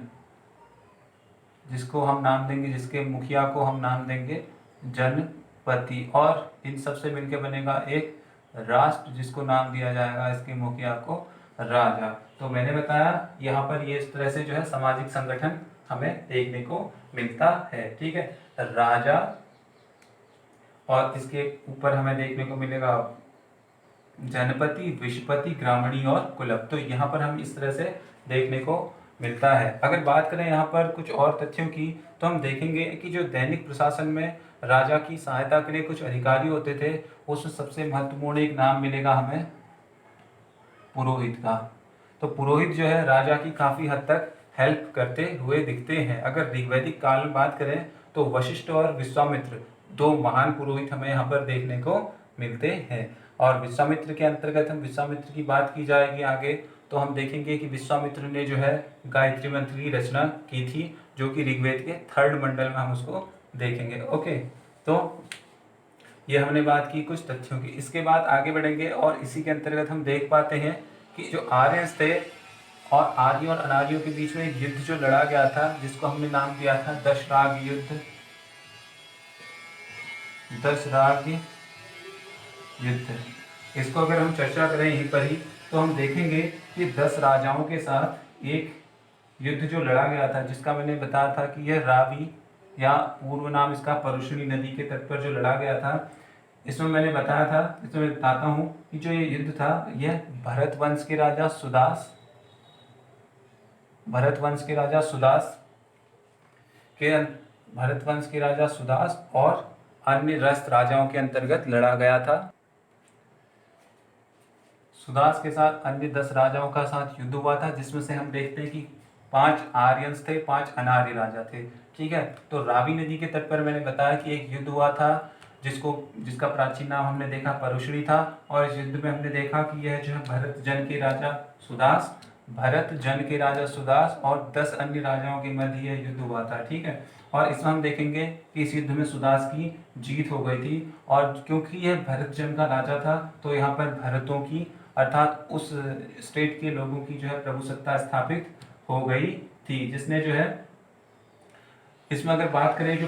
Speaker 1: जिसको हम नाम देंगे, जिसके मुखिया को हम नाम देंगे जनपति, और इन सब से मिलकर बनेगा एक राष्ट्र जिसको नाम दिया जाएगा इसके मुखिया को राजा। तो मैंने बताया यहाँ पर ये इस तरह से जो है सामाजिक संगठन हमें देखने को मिलता है। ठीक है, राजा, और इसके ऊपर हमें देखने को मिलेगा जनपति, विशपति, ग्रामणी और कुलप। तो यहाँ पर हम इस तरह से देखने को मिलता है। अगर बात करें यहाँ पर कुछ और तथ्यों की, तो हम देखेंगे कि जो दैनिक प्रशासन में राजा की सहायता के लिए कुछ अधिकारी होते थे, उसमें सबसे महत्वपूर्ण एक नाम मिलेगा हमें पुरोहित का। तो पुरोहित जो है राजा की काफी हद तक हेल्प करते हुए दिखते हैं। अगर ऋग्वैदिक काल में बात करें तो वशिष्ठ और विश्वामित्र दो महान पुरोहित हमें यहाँ पर देखने को मिलते हैं। और विश्वामित्र के अंतर्गत हम विश्वामित्र की बात की जाएगी आगे, तो हम देखेंगे कि विश्वामित्र ने जो है गायत्री मंत्र की रचना की थी, जो कि ऋग्वेद के 3rd मंडल में हम उसको देखेंगे। ओके, तो ये हमने बात की कुछ तथ्यों की। इसके बाद आगे बढ़ेंगे और इसी के अंतर्गत हम देख पाते हैं कि जो आर्यन थे और आर्यों और अनार्यों के बीच में एक युद्ध जो लड़ा गया था, जिसको हमने नाम दिया था दशराग युद्ध। दशराग युद्ध, इसको अगर हम चर्चा करें यहीं पर ही, तो हम देखेंगे कि 10 राजाओं के साथ एक युद्ध जो लड़ा गया था, जिसका मैंने बताया था कि यह रावी या पूर्व नाम इसका परुशनी नदी के तट पर जो लड़ा गया था। इसमें मैंने बताया था, इसमें मैं बताता हूँ कि जो ये युद्ध था यह भरत वंश के राजा सुदास, भरत वंश के राजा सुदास और अन्य रस्त राजाओं के अंतर्गत लड़ा गया था। सुदास के साथ अन्य 10 राजाओं का साथ युद्ध हुआ था, जिसमें से हम देखते हैं कि 5 आर्यंस थे, 5 अनार्य राजा थे। ठीक है, तो रावी नदी के तट पर मैंने बताया कि एक युद्ध हुआ था जिसका प्राचीन नाम हमने देखा परुश्री था। और इस युद्ध में हमने देखा कि यह जो है भरत जन के राजा सुदास और 10 अन्य राजाओं के मध्य यह युद्ध हुआ था। ठीक है, और इसमें हम देखेंगे कि इस युद्ध में सुदास की जीत हो गई थी। और क्योंकि यह भरत जन का राजा था, तो यहाँ पर भरतों की अर्थात उस स्टेट के लोगों की जो है प्रभुसत्ता स्थापित हो गई थी, जिसने जो है इसमें अगर बात करें जो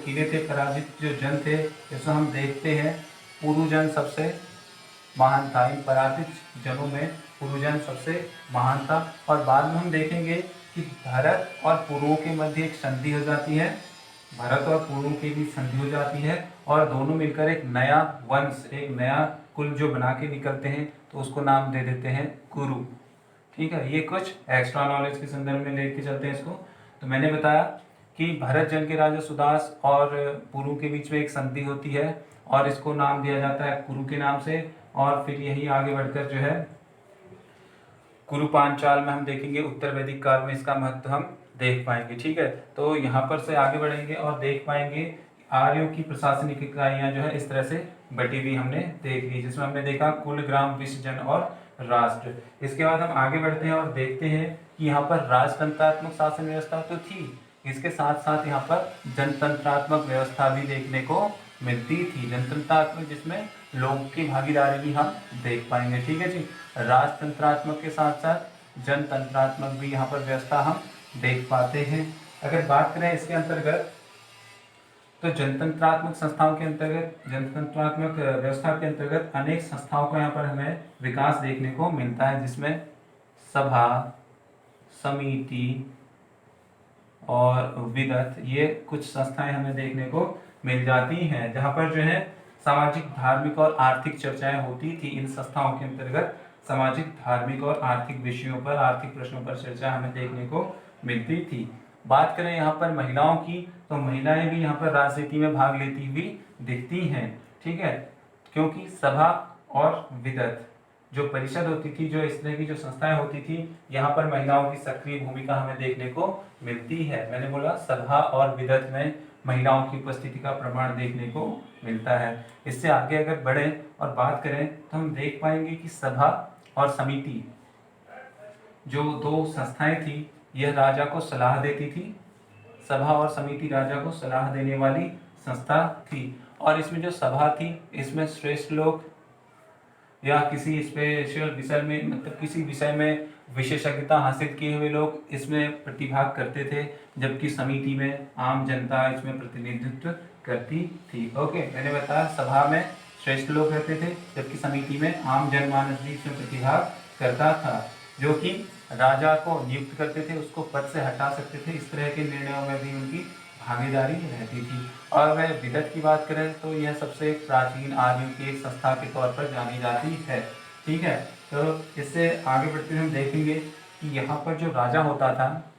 Speaker 1: किले थे, पराजित जो जन थे, इसमें हम देखते हैं पुरुजन सबसे महान था। इन पराजित जनों में पुरुजन सबसे महान था। और बाद में हम देखेंगे कि भरत और पुरुओं के मध्य एक संधि हो जाती है, भरत और पुरुओं के बीच संधि हो जाती है, और दोनों मिलकर एक नया वंश, एक नया कुल जो बना के निकलते हैं, तो उसको नाम दे देते हैं कुरु। ठीक है, ये कुछ एक्स्ट्रा नॉलेज के संदर्भ में लेके चलते हैं इसको। तो मैंने बताया कि भरत जन के राजा सुदास और पुरु के बीच में एक संधि होती है, और इसको नाम दिया जाता है कुरु के नाम से। और फिर यही आगे बढ़कर जो है कुरु पांचाल में हम देखेंगे, उत्तर वैदिक काल में इसका महत्व हम देख पाएंगे। ठीक है, तो यहाँ पर से आगे बढ़ेंगे और देख पाएंगे आर्यों की प्रशासनिक इकाइयां जो है इस तरह से बटी हुई हमने देख ली, जिसमें हमने देखा कुल, ग्राम, विश्व, जन और राष्ट्र। इसके बाद हम आगे बढ़ते हैं और देखते हैं कि यहाँ पर राजतंत्रात्मक शासन व्यवस्था तो थी, इसके साथ साथ यहाँ पर जनतंत्रात्मक व्यवस्था भी देखने को मिलती थी। जनतंत्रात्मक जिसमें लोगों की भागीदारी भी हम देख पाएंगे। ठीक है जी, राजतंत्रात्मक के साथ साथ जनतंत्रात्मक भी यहाँ पर व्यवस्था हम देख पाते हैं। अगर बात करें इसके अंतर्गत, तो जनतंत्रात्मक संस्थाओं के अंतर्गत, जनतंत्रात्मक व्यवस्था के अंतर्गत अनेक संस्थाओं का यहाँ पर हमें विकास देखने को मिलता है, जिसमें सभा, समिति और विगत, ये कुछ संस्थाएं हमें देखने को मिल जाती हैं, जहाँ पर जो है सामाजिक, धार्मिक और आर्थिक चर्चाएं होती थी। इन संस्थाओं के अंतर्गत सामाजिक, धार्मिक और आर्थिक विषयों पर, आर्थिक प्रश्नों पर चर्चा हमें देखने को मिलती थी। बात करें यहाँ पर महिलाओं की, तो महिलाएं भी यहाँ पर राजनीति में भाग लेती हुई दिखती हैं। ठीक है, क्योंकि सभा और विगत जो परिषद होती थी, जो इस तरह की जो संस्थाएं होती थी, यहाँ पर महिलाओं की सक्रिय भूमिका हमें देखने को मिलती है। मैंने बोला सभा और विगत में महिलाओं की उपस्थिति का प्रमाण देखने को मिलता है। इससे आगे अगर बढ़े और बात करें, तो हम देख पाएंगे कि सभा और समिति जो दो संस्थाएं थी, यह राजा को सलाह देती थी। सभा और समिति राजा को सलाह देने वाली संस्था थी। और इसमें जो सभा थी, इसमें श्रेष्ठ लोग या किसी स्पेशल विषय में, मतलब किसी विषय में विशेषज्ञता हासिल किए हुए लोग इसमें प्रतिभाग करते थे, जबकि समिति में आम जनता इसमें प्रतिनिधित्व करती थी। ओके, मैंने बताया सभा में श्रेष्ठ लोग रहते थे, जबकि समिति में आम जनमानस भी इसमें प्रतिभाग करता था, जो कि राजा को नियुक्त करते थे, उसको पद से हटा सकते थे। इस तरह के निर्णयों में भी उनकी भागीदारी रहती थी। और अगर विगत की बात करें, तो यह सबसे प्राचीन आर्यों की एक संस्था के तौर पर जानी जाती है। ठीक है, तो इससे आगे बढ़ते हुए हम देखेंगे कि यहाँ पर जो राजा होता था,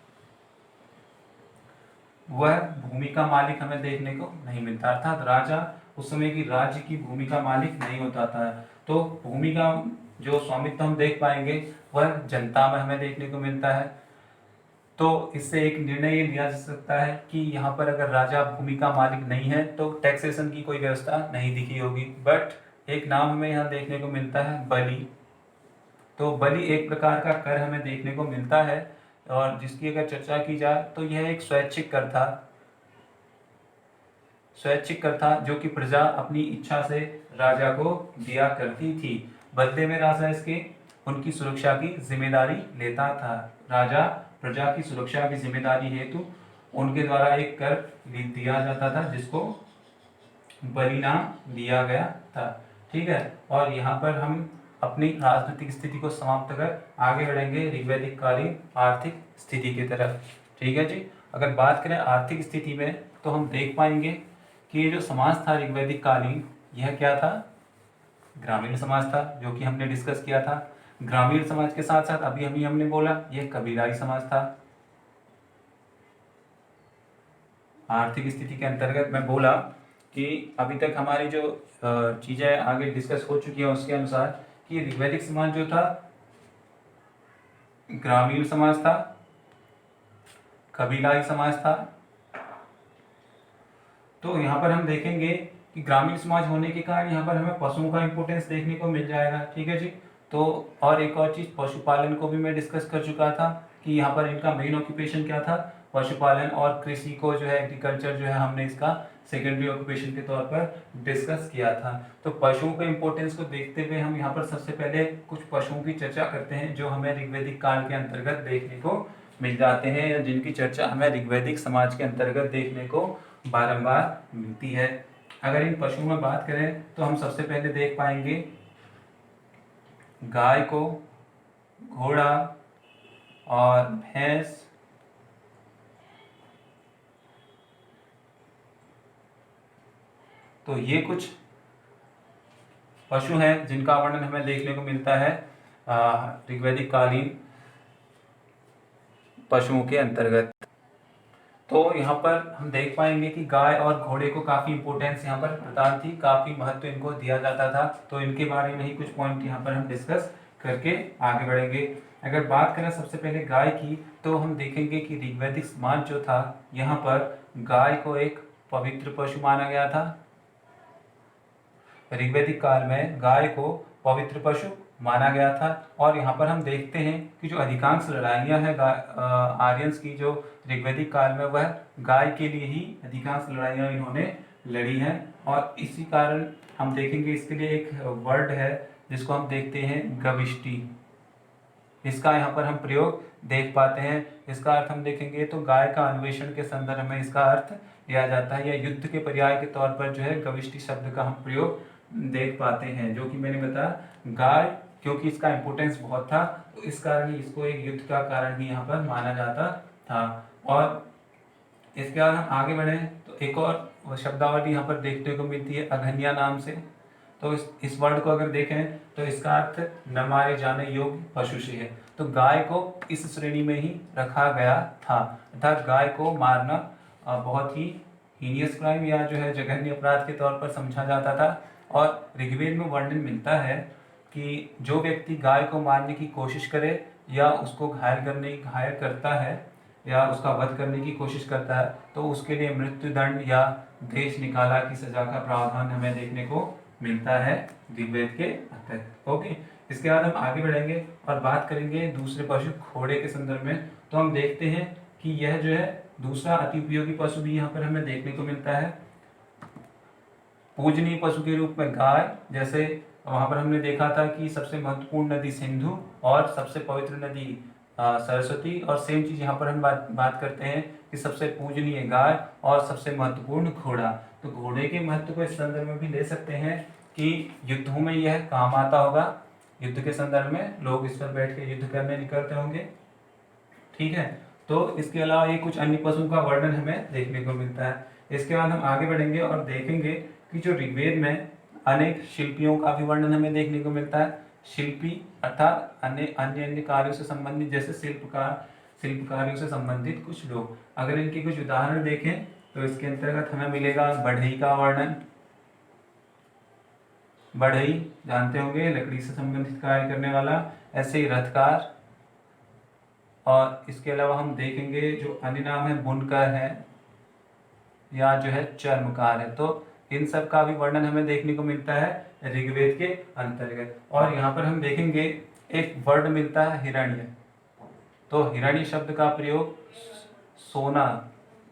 Speaker 1: वह भूमि का मालिक हमें देखने को नहीं मिलता, अर्थात राजा उस समय की राज्य की भूमि का मालिक नहीं होता था। तो भूमि का जो स्वामित्व हम देख पाएंगे, वह जनता में हमें देखने को मिलता है। तो इससे एक निर्णय ये लिया जा सकता है कि यहाँ पर अगर राजा भूमि का मालिक नहीं है, तो टैक्सेशन की कोई व्यवस्था नहीं दिखी होगी। बट एक नाम हमें यहाँ देखने को मिलता है, बलि। तो बलि एक प्रकार का कर हमें देखने को मिलता है, और जिसकी अगर चर्चा की जाए, तो यह एक स्वैच्छिक कर था, जो कि प्रजा अपनी इच्छा से राजा को दिया करती थी। बदले में राजा इसके उनकी सुरक्षा की जिम्मेदारी लेता था। राजा प्रजा की सुरक्षा की जिम्मेदारी हेतु उनके द्वारा एक कर दिया जाता था, जिसको बलि नाम दिया गया था। ठीक है, और यहाँ पर हम अपनी राजनीतिक स्थिति को समाप्त कर आगे बढ़ेंगे ऋग्वैदिक कालीन आर्थिक स्थिति की तरफ। ठीक है जी, अगर बात करें आर्थिक स्थिति में, तो हम देख पाएंगे कि ये जो समाज था ऋग्वैदिक कालीन, यह क्या था? ग्रामीण समाज था, जो कि हमने डिस्कस किया था। ग्रामीण समाज के साथ साथ अभी हमने बोला यह कबीलाई समाज था। आर्थिक स्थिति के अंतर्गत मैं बोला कि अभी तक हमारी जो चीजें आगे डिस्कस हो चुकी है, उसके अनुसार कि ऋग्वैदिक समाज जो था ग्रामीण समाज था, कबीलाई समाज था। तो यहाँ पर हम देखेंगे कि ग्रामीण समाज होने के कारण यहाँ पर हमें पशुओं का इंपॉर्टेंस देखने को मिल जाएगा। ठीक है जी। तो और एक और चीज़, पशुपालन को भी मैं डिस्कस कर चुका था कि यहाँ पर इनका मेन ऑक्यूपेशन क्या था, पशुपालन, और कृषि को जो है एग्रीकल्चर जो है हमने इसका सेकेंडरी ऑक्यूपेशन के तौर पर डिस्कस किया था। तो पशुओं के इंपॉर्टेंस को देखते हुए हम यहाँ पर सबसे पहले कुछ पशुओं की चर्चा करते हैं जो हमें ऋग्वैदिक काल के अंतर्गत देखने को मिल जाते हैं, या जिनकी चर्चा हमें ऋग्वैदिक समाज के अंतर्गत देखने को बारंबार मिलती है। अगर इन पशुओं में बात करें तो हम सबसे पहले देख पाएंगे गाय को, घोड़ा और भैंस, तो ये कुछ पशु हैं जिनका वर्णन हमें देखने को मिलता है ऋग्वैदिक कालीन पशुओं के अंतर्गत। तो यहाँ पर हम देख पाएंगे कि गाय और घोड़े को काफ़ी इंपॉर्टेंस यहाँ पर प्रदान थी, काफ़ी महत्व इनको दिया जाता था। तो इनके बारे में ही कुछ पॉइंट यहाँ पर हम डिस्कस करके आगे बढ़ेंगे। अगर बात करें सबसे पहले गाय की, तो हम देखेंगे कि ऋग्वैदिक समाज जो था यहाँ पर गाय को एक पवित्र पशु माना गया था। ऋग्वैदिक काल में गाय को पवित्र पशु माना गया था। और यहाँ पर हम देखते हैं कि जो अधिकांश लड़ाइयाँ हैं आर्यंस की जो ऋग्वैदिक काल में, वह गाय के लिए ही अधिकांश लड़ाइयाँ इन्होंने लड़ी हैं। और इसी कारण हम देखेंगे इसके लिए एक वर्ड है जिसको हम देखते हैं गविष्टि, इसका यहाँ पर हम प्रयोग देख पाते हैं। इसका अर्थ हम देखेंगे तो गाय का अन्वेषण के संदर्भ में इसका अर्थ लिया जाता है, या युद्ध के पर्याय के तौर पर जो है गविष्टि शब्द का हम प्रयोग देख पाते हैं। जो कि मैंने बताया गाय, क्योंकि इसका इंपोर्टेंस बहुत था तो इस कारण ही इसको एक युद्ध का कारण भी यहाँ पर माना जाता था। और इसके बाद हम आगे बढ़े तो एक और शब्दावली यहाँ पर देखने को मिलती है अघन्या नाम से। तो इस वर्ड को अगर देखें तो इसका अर्थ न मारे जाने योग्य पशु से है। तो गाय को इस श्रेणी में ही रखा गया था, अर्थात गाय को मारना बहुत ही हीनियस क्राइम या जो है जघन्य अपराध के तौर पर समझा जाता था। और ऋग्वेद में वर्णन मिलता है कि जो व्यक्ति गाय को मारने की कोशिश करे या उसको घायल करता है या उसका वध करने की कोशिश करता है तो उसके लिए मृत्युदंड या देश निकाला की सजा का प्रावधान हमें देखने को मिलता है ऋग्वेद के अंतर्गत। ओके, इसके बाद हम आगे बढ़ेंगे और बात करेंगे दूसरे पशु घोड़े के संदर्भ में। तो हम देखते हैं कि यह जो है दूसरा अति उपयोगी पशु भी यहाँ पर हमें देखने को मिलता है। पूजनीय पशु के रूप में गाय, जैसे वहां पर हमने देखा था कि सबसे महत्वपूर्ण नदी सिंधु और सबसे पवित्र नदी सरस्वती, और सेम चीज यहाँ पर हम बात करते हैं कि सबसे पूजनीय गाय और सबसे महत्वपूर्ण घोड़ा। तो घोड़े के महत्व को इस संदर्भ में भी ले सकते हैं कि युद्धों में यह काम आता होगा, युद्ध के संदर्भ में लोग इस पर बैठ के युद्ध करने निकलते होंगे। ठीक है, तो इसके अलावा ये कुछ अन्य पशुओं का वर्णन हमें देखने को मिलता है। इसके बाद हम आगे बढ़ेंगे और देखेंगे कि जो ऋग्वेद में अनेक शिल्पियों का भी वर्णन हमें देखने को मिलता है। शिल्पी अर्थात अन्य कार्यों से संबंधित, जैसे शिल्पकार्यों से संबंधित कुछ लोग। अगर इनके कुछ उदाहरण देखें तो इसके अंतर्गत हमें मिलेगा बढ़ई का वर्णन। बढ़ई जानते होंगे, लकड़ी से संबंधित कार्य करने वाला। ऐसे ही रथकार, और इसके अलावा हम देखेंगे जो अन्य नाम है बुनकर है या जो है चर्मकार है। तो इन सब का भी वर्णन हमें देखने को मिलता है ऋग्वेद के अंतर्गत। और यहाँ पर हम देखेंगे एक वर्ड मिलता है हिरण्य। तो हिरण्य शब्द का प्रयोग सोना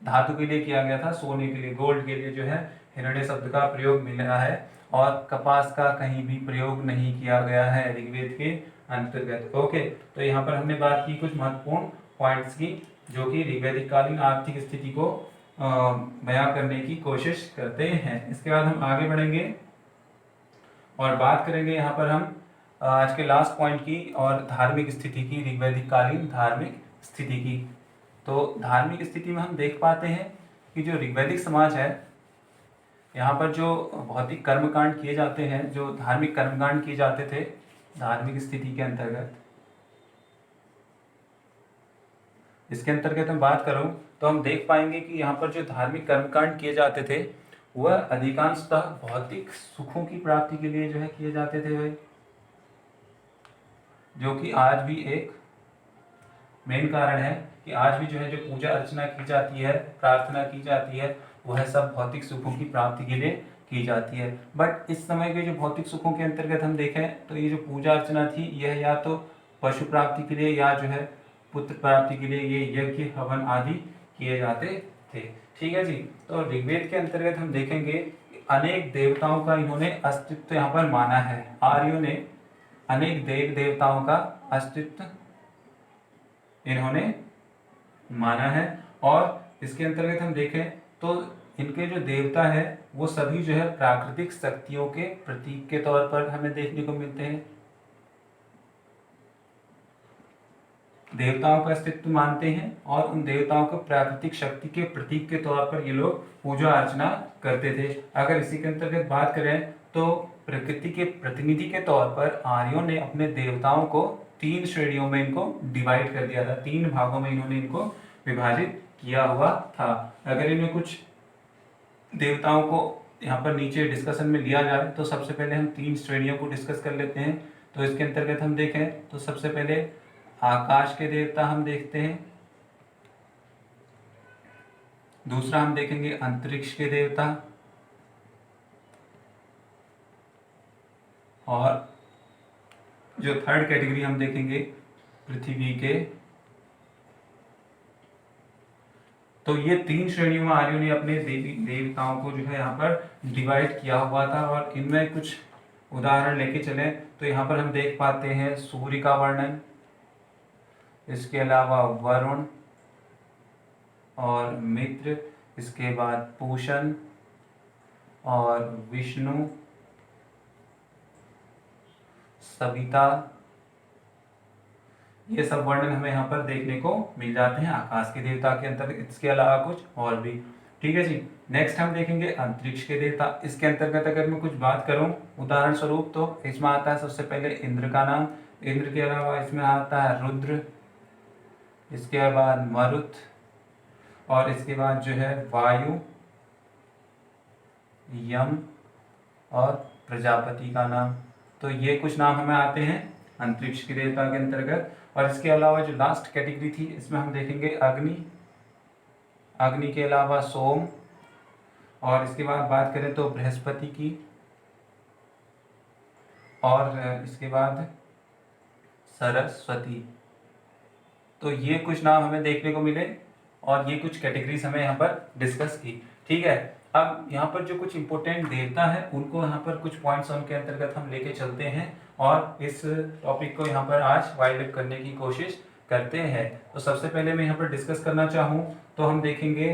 Speaker 1: धातु के लिए किया गया था, सोने के लिए, गोल्ड के लिए जो है हिरण्य शब्द का प्रयोग मिल रहा है। और कपास का कहीं भी प्रयोग नहीं किया गया है ऋग्वेद के अंतर्गत। ओके, तो यहाँ पर हमने बात की कुछ महत्वपूर्ण पॉइंट्स की जो कि ऋग्वैदिक कालीन आर्थिक स्थिति को बयां करने की कोशिश करते हैं। इसके बाद हम आगे बढ़ेंगे और बात करेंगे यहाँ पर हम आज के लास्ट पॉइंट की और धार्मिक स्थिति की, ऋग्वैदिक कालीन धार्मिक स्थिति की। तो धार्मिक स्थिति में हम देख पाते हैं कि जो ऋग्वैदिक समाज है यहाँ पर जो भौतिक कर्मकांड किए जाते हैं, जो धार्मिक कर्मकांड किए जाते थे धार्मिक स्थिति के अंतर्गत, इसके अंतर्गत हम बात करूं तो हम देख पाएंगे कि यहाँ पर जो धार्मिक कर्मकांड किए जाते थे वह अधिकांशतः भौतिक सुखों की प्राप्ति के लिए जो है किए जाते थे भाई। जो कि आज भी एक मेन कारण है कि आज भी जो है जो पूजा अर्चना की जाती है, प्रार्थना की जाती है, वह सब भौतिक सुखों की प्राप्ति के लिए की जाती है। बट इस समय के जो भौतिक सुखों के अंतर्गत हम देखें तो ये जो पूजा अर्चना थी यह या तो पशु प्राप्ति के लिए या जो है पुत्र प्राप्ति के लिए ये यज्ञ हवन आदि किए जाते थे। ठीक है जी। तो ऋग्वेद के अंतर्गत हम देखेंगे कि अनेक देवताओं का इन्होंने अस्तित्व यहाँ पर माना है। आर्यों ने अनेक देव देवताओं का अस्तित्व इन्होंने माना है, और इसके अंतर्गत हम देखें तो इनके जो देवता है वो सभी जो है प्राकृतिक शक्तियों के प्रतीक के तौर पर हमें देखने को मिलते हैं। देवताओं का अस्तित्व मानते हैं और उन देवताओं को प्राकृतिक शक्ति के प्रतीक के तौर पर ये लोग पूजा अर्चना करते थे। अगर इसी के अंतर्गत बात करें तो प्रकृति के प्रतिनिधि के तौर पर आर्यों ने अपने देवताओं को 3 श्रेणियों में इनको डिवाइड कर दिया था, 3 भागों में इन्होंने इनको विभाजित किया हुआ था। अगर इनमें कुछ देवताओं को यहाँ पर नीचे डिस्कशन में लिया जाए तो सबसे पहले हम 3 श्रेणियों को डिस्कस कर लेते हैं। तो इसके अंतर्गत हम देखें तो सबसे पहले आकाश के देवता हम देखते हैं, दूसरा हम देखेंगे अंतरिक्ष के देवता, और जो थर्ड कैटेगरी हम देखेंगे पृथ्वी के। तो ये 3 श्रेणियों में आर्यों ने अपने देवी देवताओं को जो है यहाँ पर डिवाइड किया हुआ था, और इनमें कुछ उदाहरण लेके चले तो यहाँ पर हम देख पाते हैं सूर्य का वर्णन, इसके अलावा वरुण और मित्र, इसके बाद पूषण और विष्णु, सविता, ये सब वर्णन हमें यहाँ पर देखने को मिल जाते हैं आकाश के देवता के अंतर्गत। इसके अलावा कुछ और भी। ठीक है जी। नेक्स्ट हम देखेंगे अंतरिक्ष के देवता। इसके अंतर्गत अगर मैं कुछ बात करूं उदाहरण स्वरूप तो इसमें आता है सबसे पहले इंद्र का नाम, इंद्र के अलावा इसमें आता है रुद्र, इसके बाद मरुत, और इसके बाद जो है वायु, यम और प्रजापति का नाम। तो ये कुछ नाम हमें आते हैं अंतरिक्ष के देवता के अंतर्गत। और इसके अलावा जो लास्ट कैटेगरी थी इसमें हम देखेंगे अग्नि, अग्नि के अलावा सोम, और इसके बाद बात करें तो बृहस्पति की, और इसके बाद सरस्वती। तो ये कुछ नाम हमें देखने को मिले और ये कुछ कैटेगरीज हमें यहाँ पर डिस्कस की। ठीक है। अब यहाँ पर जो कुछ इंपॉर्टेंट देवता है उनको यहाँ पर कुछ पॉइंट्स उनके अंतर्गत हम लेके चलते हैं और इस टॉपिक को यहाँ पर आज वाइंड अप करने की कोशिश करते हैं। तो सबसे पहले मैं यहाँ पर डिस्कस करना चाहूँ तो हम देखेंगे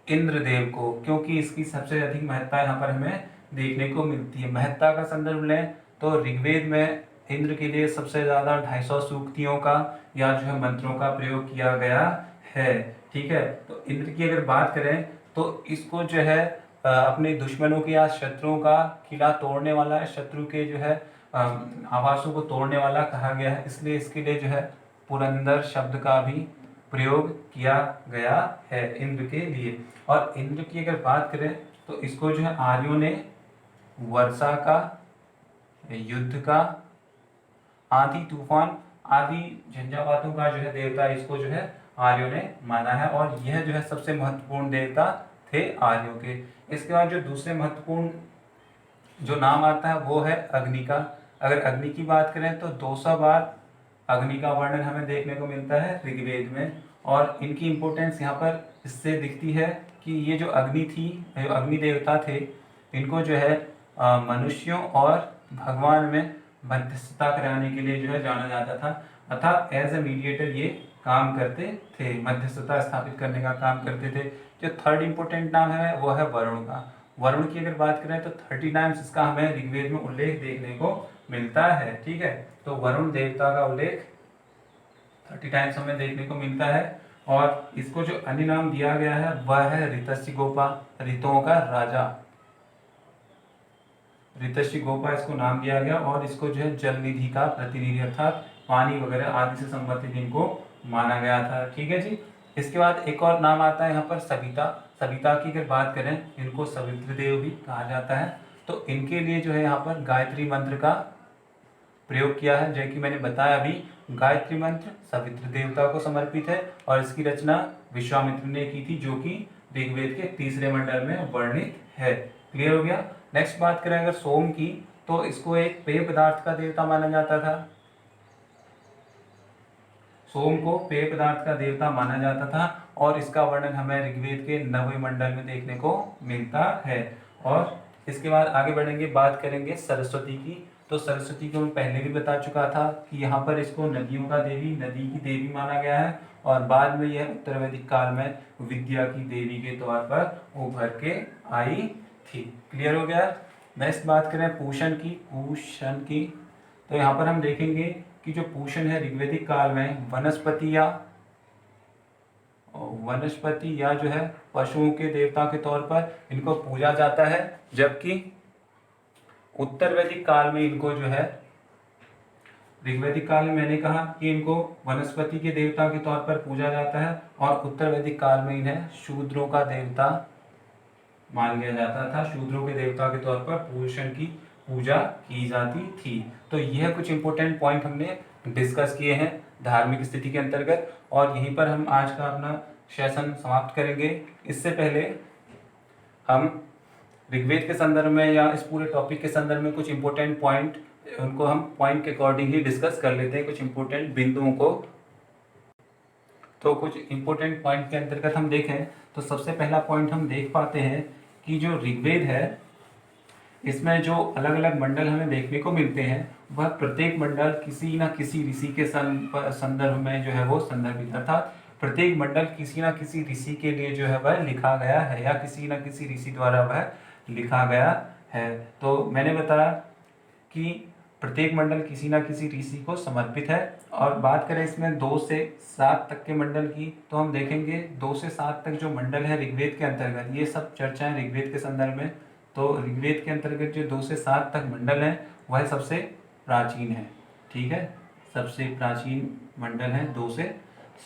Speaker 1: इंद्रदेव को, क्योंकि इसकी सबसे अधिक महत्ता यहाँ पर हमें देखने को मिलती है। महत्ता का संदर्भ लें तो ऋग्वेद में इंद्र के लिए सबसे ज़्यादा 250 सूक्तियों का या जो है मंत्रों का प्रयोग किया गया है। ठीक है। तो इंद्र की अगर बात करें तो इसको जो है अपने दुश्मनों के या शत्रुओं का किला तोड़ने वाला, शत्रु के जो है आवासों को तोड़ने वाला कहा गया है, इसलिए इसके लिए जो है पुरंदर शब्द का भी प्रयोग किया गया है इंद्र के लिए। और इंद्र की अगर बात करें तो इसको जो है आर्यों ने वर्षा का, युद्ध का, आंधी तूफान आदि झंझावातों का जो है देवता इसको जो है आर्यों ने माना है, और यह जो है सबसे महत्वपूर्ण देवता थे आर्यों के। इसके बाद जो दूसरे महत्वपूर्ण जो नाम आता है वो है अग्नि का। अगर अग्नि की बात करें तो 200 बार अग्नि का वर्णन हमें देखने को मिलता है ऋग्वेद में, और इनकी इम्पोर्टेंस यहाँ पर इससे दिखती है कि ये जो अग्नि थी, जो अग्नि देवता थे, इनको जो है मनुष्यों और भगवान में मध्यस्थता कराने के लिए जो है जाना जाता था, अर्थात एज ए मीडिएटर ये काम करते थे, मध्यस्थता स्थापित करने का काम करते थे। जो थर्ड इम्पोर्टेंट नाम है वो है वरुण का। वरुण की अगर बात करें तो 30 टाइम्स इसका हमें ऋग्वेद में उल्लेख देखने को मिलता है। ठीक है। तो वरुण देवता का उल्लेख 30 टाइम्स हमें देखने को मिलता है, और इसको जो अन्य नाम दिया गया है वह है ऋतस्य गोपा, ऋतुओं का राजा, ऋतस्य गोपा इसको नाम दिया गया, और इसको जो है जल निधि का प्रतिनिधि अर्थात पानी वगैरह आदि से संबंधित इनको माना गया था। ठीक है जी। इसके बाद एक और नाम आता है यहाँ पर सविता। सविता की अगर बात करें इनको सवित्र देव भी कहा जाता है। तो इनके लिए जो है यहाँ पर गायत्री मंत्र का प्रयोग किया है, जो कि मैंने बताया अभी। गायत्री मंत्र सवित्र देवता को समर्पित है और इसकी रचना विश्वामित्र ने की थी, जो कि ऋग्वेद के तीसरे मंडल में वर्णित है। क्लियर हो गया। नेक्स्ट बात करें अगर सोम की, तो इसको एक पेय पदार्थ का देवता माना जाता था। सोम को पेय पदार्थ का देवता माना जाता था और इसका वर्णन हमें ऋग्वेद के 9वें मंडल में देखने को मिलता है। और इसके बाद आगे बढ़ेंगे, बात करेंगे सरस्वती की। तो सरस्वती को मैं पहले भी बता चुका था कि यहाँ पर इसको नदियों का देवी, नदी की देवी माना गया है और बाद में यह उत्तर वैदिक काल में विद्या की देवी के तौर पर उभर के आई थी। क्लियर हो गया। नेक्स्ट बात करें पूषण की। तो यहाँ पर हम देखेंगे कि जो पूषण है ऋग्वेदिक काल में वनस्पति या जो है पशुओं के देवता के तौर पर इनको पूजा जाता है, जबकि उत्तर वैदिक काल में इनको जो है, ऋग्वेदिक काल में मैंने कहा कि इनको वनस्पति के देवता के तौर पर पूजा जाता है और उत्तर वैदिक काल में इन्हें शूद्रों का देवता मान लिया जाता था। शूद्रों के देवता के तौर पर पूषण की पूजा की जाती थी। तो यह कुछ इंपॉर्टेंट पॉइंट हमने डिस्कस किए हैं धार्मिक स्थिति के अंतर्गत और यहीं पर हम आज का अपना सेशन समाप्त करेंगे। इससे पहले हम ऋग्वेद के संदर्भ में या इस पूरे टॉपिक के संदर्भ में कुछ इंपॉर्टेंट पॉइंट, उनको हम पॉइंट के अकॉर्डिंग ही डिस्कस कर लेते हैं, कुछ इंपॉर्टेंट बिंदुओं को। तो कुछ इंपॉर्टेंट पॉइंट के अंतर्गत हम देखें तो सबसे पहला पॉइंट हम देख पाते हैं कि जो ऋग्वेद है इसमें जो अलग अलग मंडल हमें देखने को मिलते हैं वह प्रत्येक मंडल किसी न किसी ऋषि के संदर्भ में जो है वो संदर्भित, अर्थात प्रत्येक मंडल किसी न किसी ऋषि के लिए जो है वह लिखा गया है या किसी न किसी ऋषि द्वारा वह लिखा गया है। तो मैंने बताया कि प्रत्येक मंडल किसी न किसी ऋषि को समर्पित है। और बात करें इसमें 2 से 7 तक के मंडल की, तो हम देखेंगे 2 से 7 तक जो मंडल है ऋग्वेद के अंतर्गत, ये सब चर्चाएं ऋग्वेद के संदर्भ में। तो ऋग्वेद के अंतर्गत जो 2 से 7 तक मंडल है वह सबसे प्राचीन है। ठीक है, सबसे प्राचीन मंडल है 2 से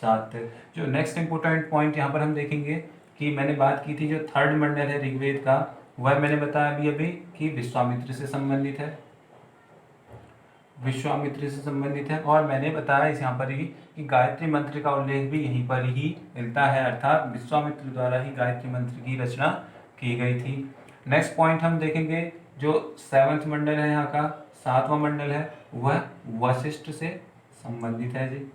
Speaker 1: 7 तक। जो नेक्स्ट इंपोर्टेंट पॉइंट यहाँ पर हम देखेंगे कि मैंने बात की थी जो थर्ड मंडल है ऋग्वेद का, वह मैंने बताया अभी कि विश्वामित्र से संबंधित है, विश्वामित्र से संबंधित है। और मैंने बताया इस यहाँ पर ही कि गायत्री मंत्र का उल्लेख भी यहीं पर ही मिलता है, अर्थात विश्वामित्र द्वारा ही गायत्री मंत्र की रचना की गई थी। नेक्स्ट पॉइंट हम देखेंगे जो 7वां मंडल है, यहाँ का 7वां मंडल है, वह वशिष्ठ से संबंधित है जी।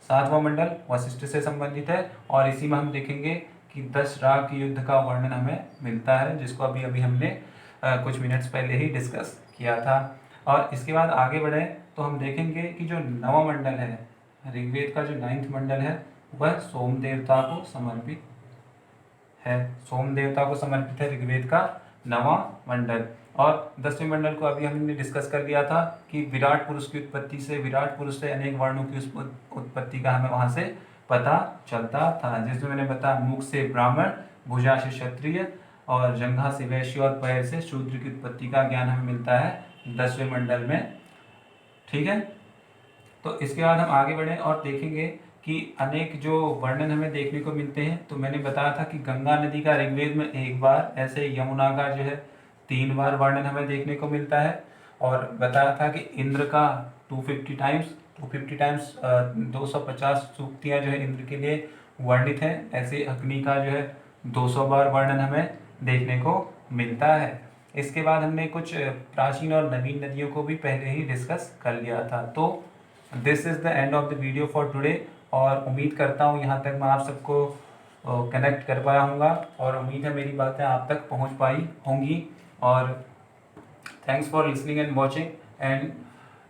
Speaker 1: 7वां मंडल वशिष्ठ से संबंधित है और इसी में हम देखेंगे कि 10 राग के युद्ध का वर्णन हमें मिलता है, जिसको अभी अभी हमने कुछ मिनट्स पहले ही डिस्कस किया था। और इसके बाद आगे बढ़े तो हम देखेंगे कि जो 9वां मंडल है ऋग्वेद का, जो 9th मंडल है वह सोम देवता को समर्पित है। सोम देवता को समर्पित है ऋग्वेद का 9वां मंडल। और 10वें मंडल को अभी हमने डिस्कस कर लिया था कि विराट पुरुष की उत्पत्ति से, विराट पुरुष से अनेक वर्णों की उत्पत्ति का हमें वहां से पता चलता था, जिसमें मैंने बताया मुख से ब्राह्मण, भुजा से क्षत्रिय और जंघा से वैश्य और पैर से शूद्र की उत्पत्ति का ज्ञान हमें मिलता है 10वें मंडल में। ठीक है, तो इसके बाद हम आगे बढ़े और देखेंगे कि अनेक जो वर्णन हमें देखने को मिलते हैं। तो मैंने बताया था कि गंगा नदी का ऋग्वेद में 1 बार, ऐसे यमुना का जो है 3 बार वर्णन हमें देखने को मिलता है। और बताया था कि इंद्र का 250 टाइम्स 250 सूक्तियाँ जो है इंद्र के लिए वर्णित हैं। ऐसे अग्नि का जो है 200 बार वर्णन हमें देखने को मिलता है। इसके बाद हमने कुछ प्राचीन और नवीन नदियों को भी पहले ही डिस्कस कर लिया था। तो this is the end of the video for today. और उम्मीद करता हूँ यहाँ तक मैं आप सबको कनेक्ट कर पाया हूँगा और उम्मीद है मेरी बातें आप तक पहुँच पाई होंगी। और thanks for listening and watching. And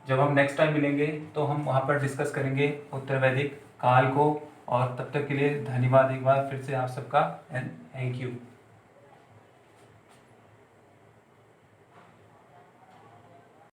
Speaker 1: जब हम नेक्स्ट टाइम मिलेंगे तो हम वहाँ पर डिस्कस करेंगे उत्तर वैदिक काल को। और तब तक के लिए धन्यवाद एक बार फिर से आप सबका, एंड थैंक यू।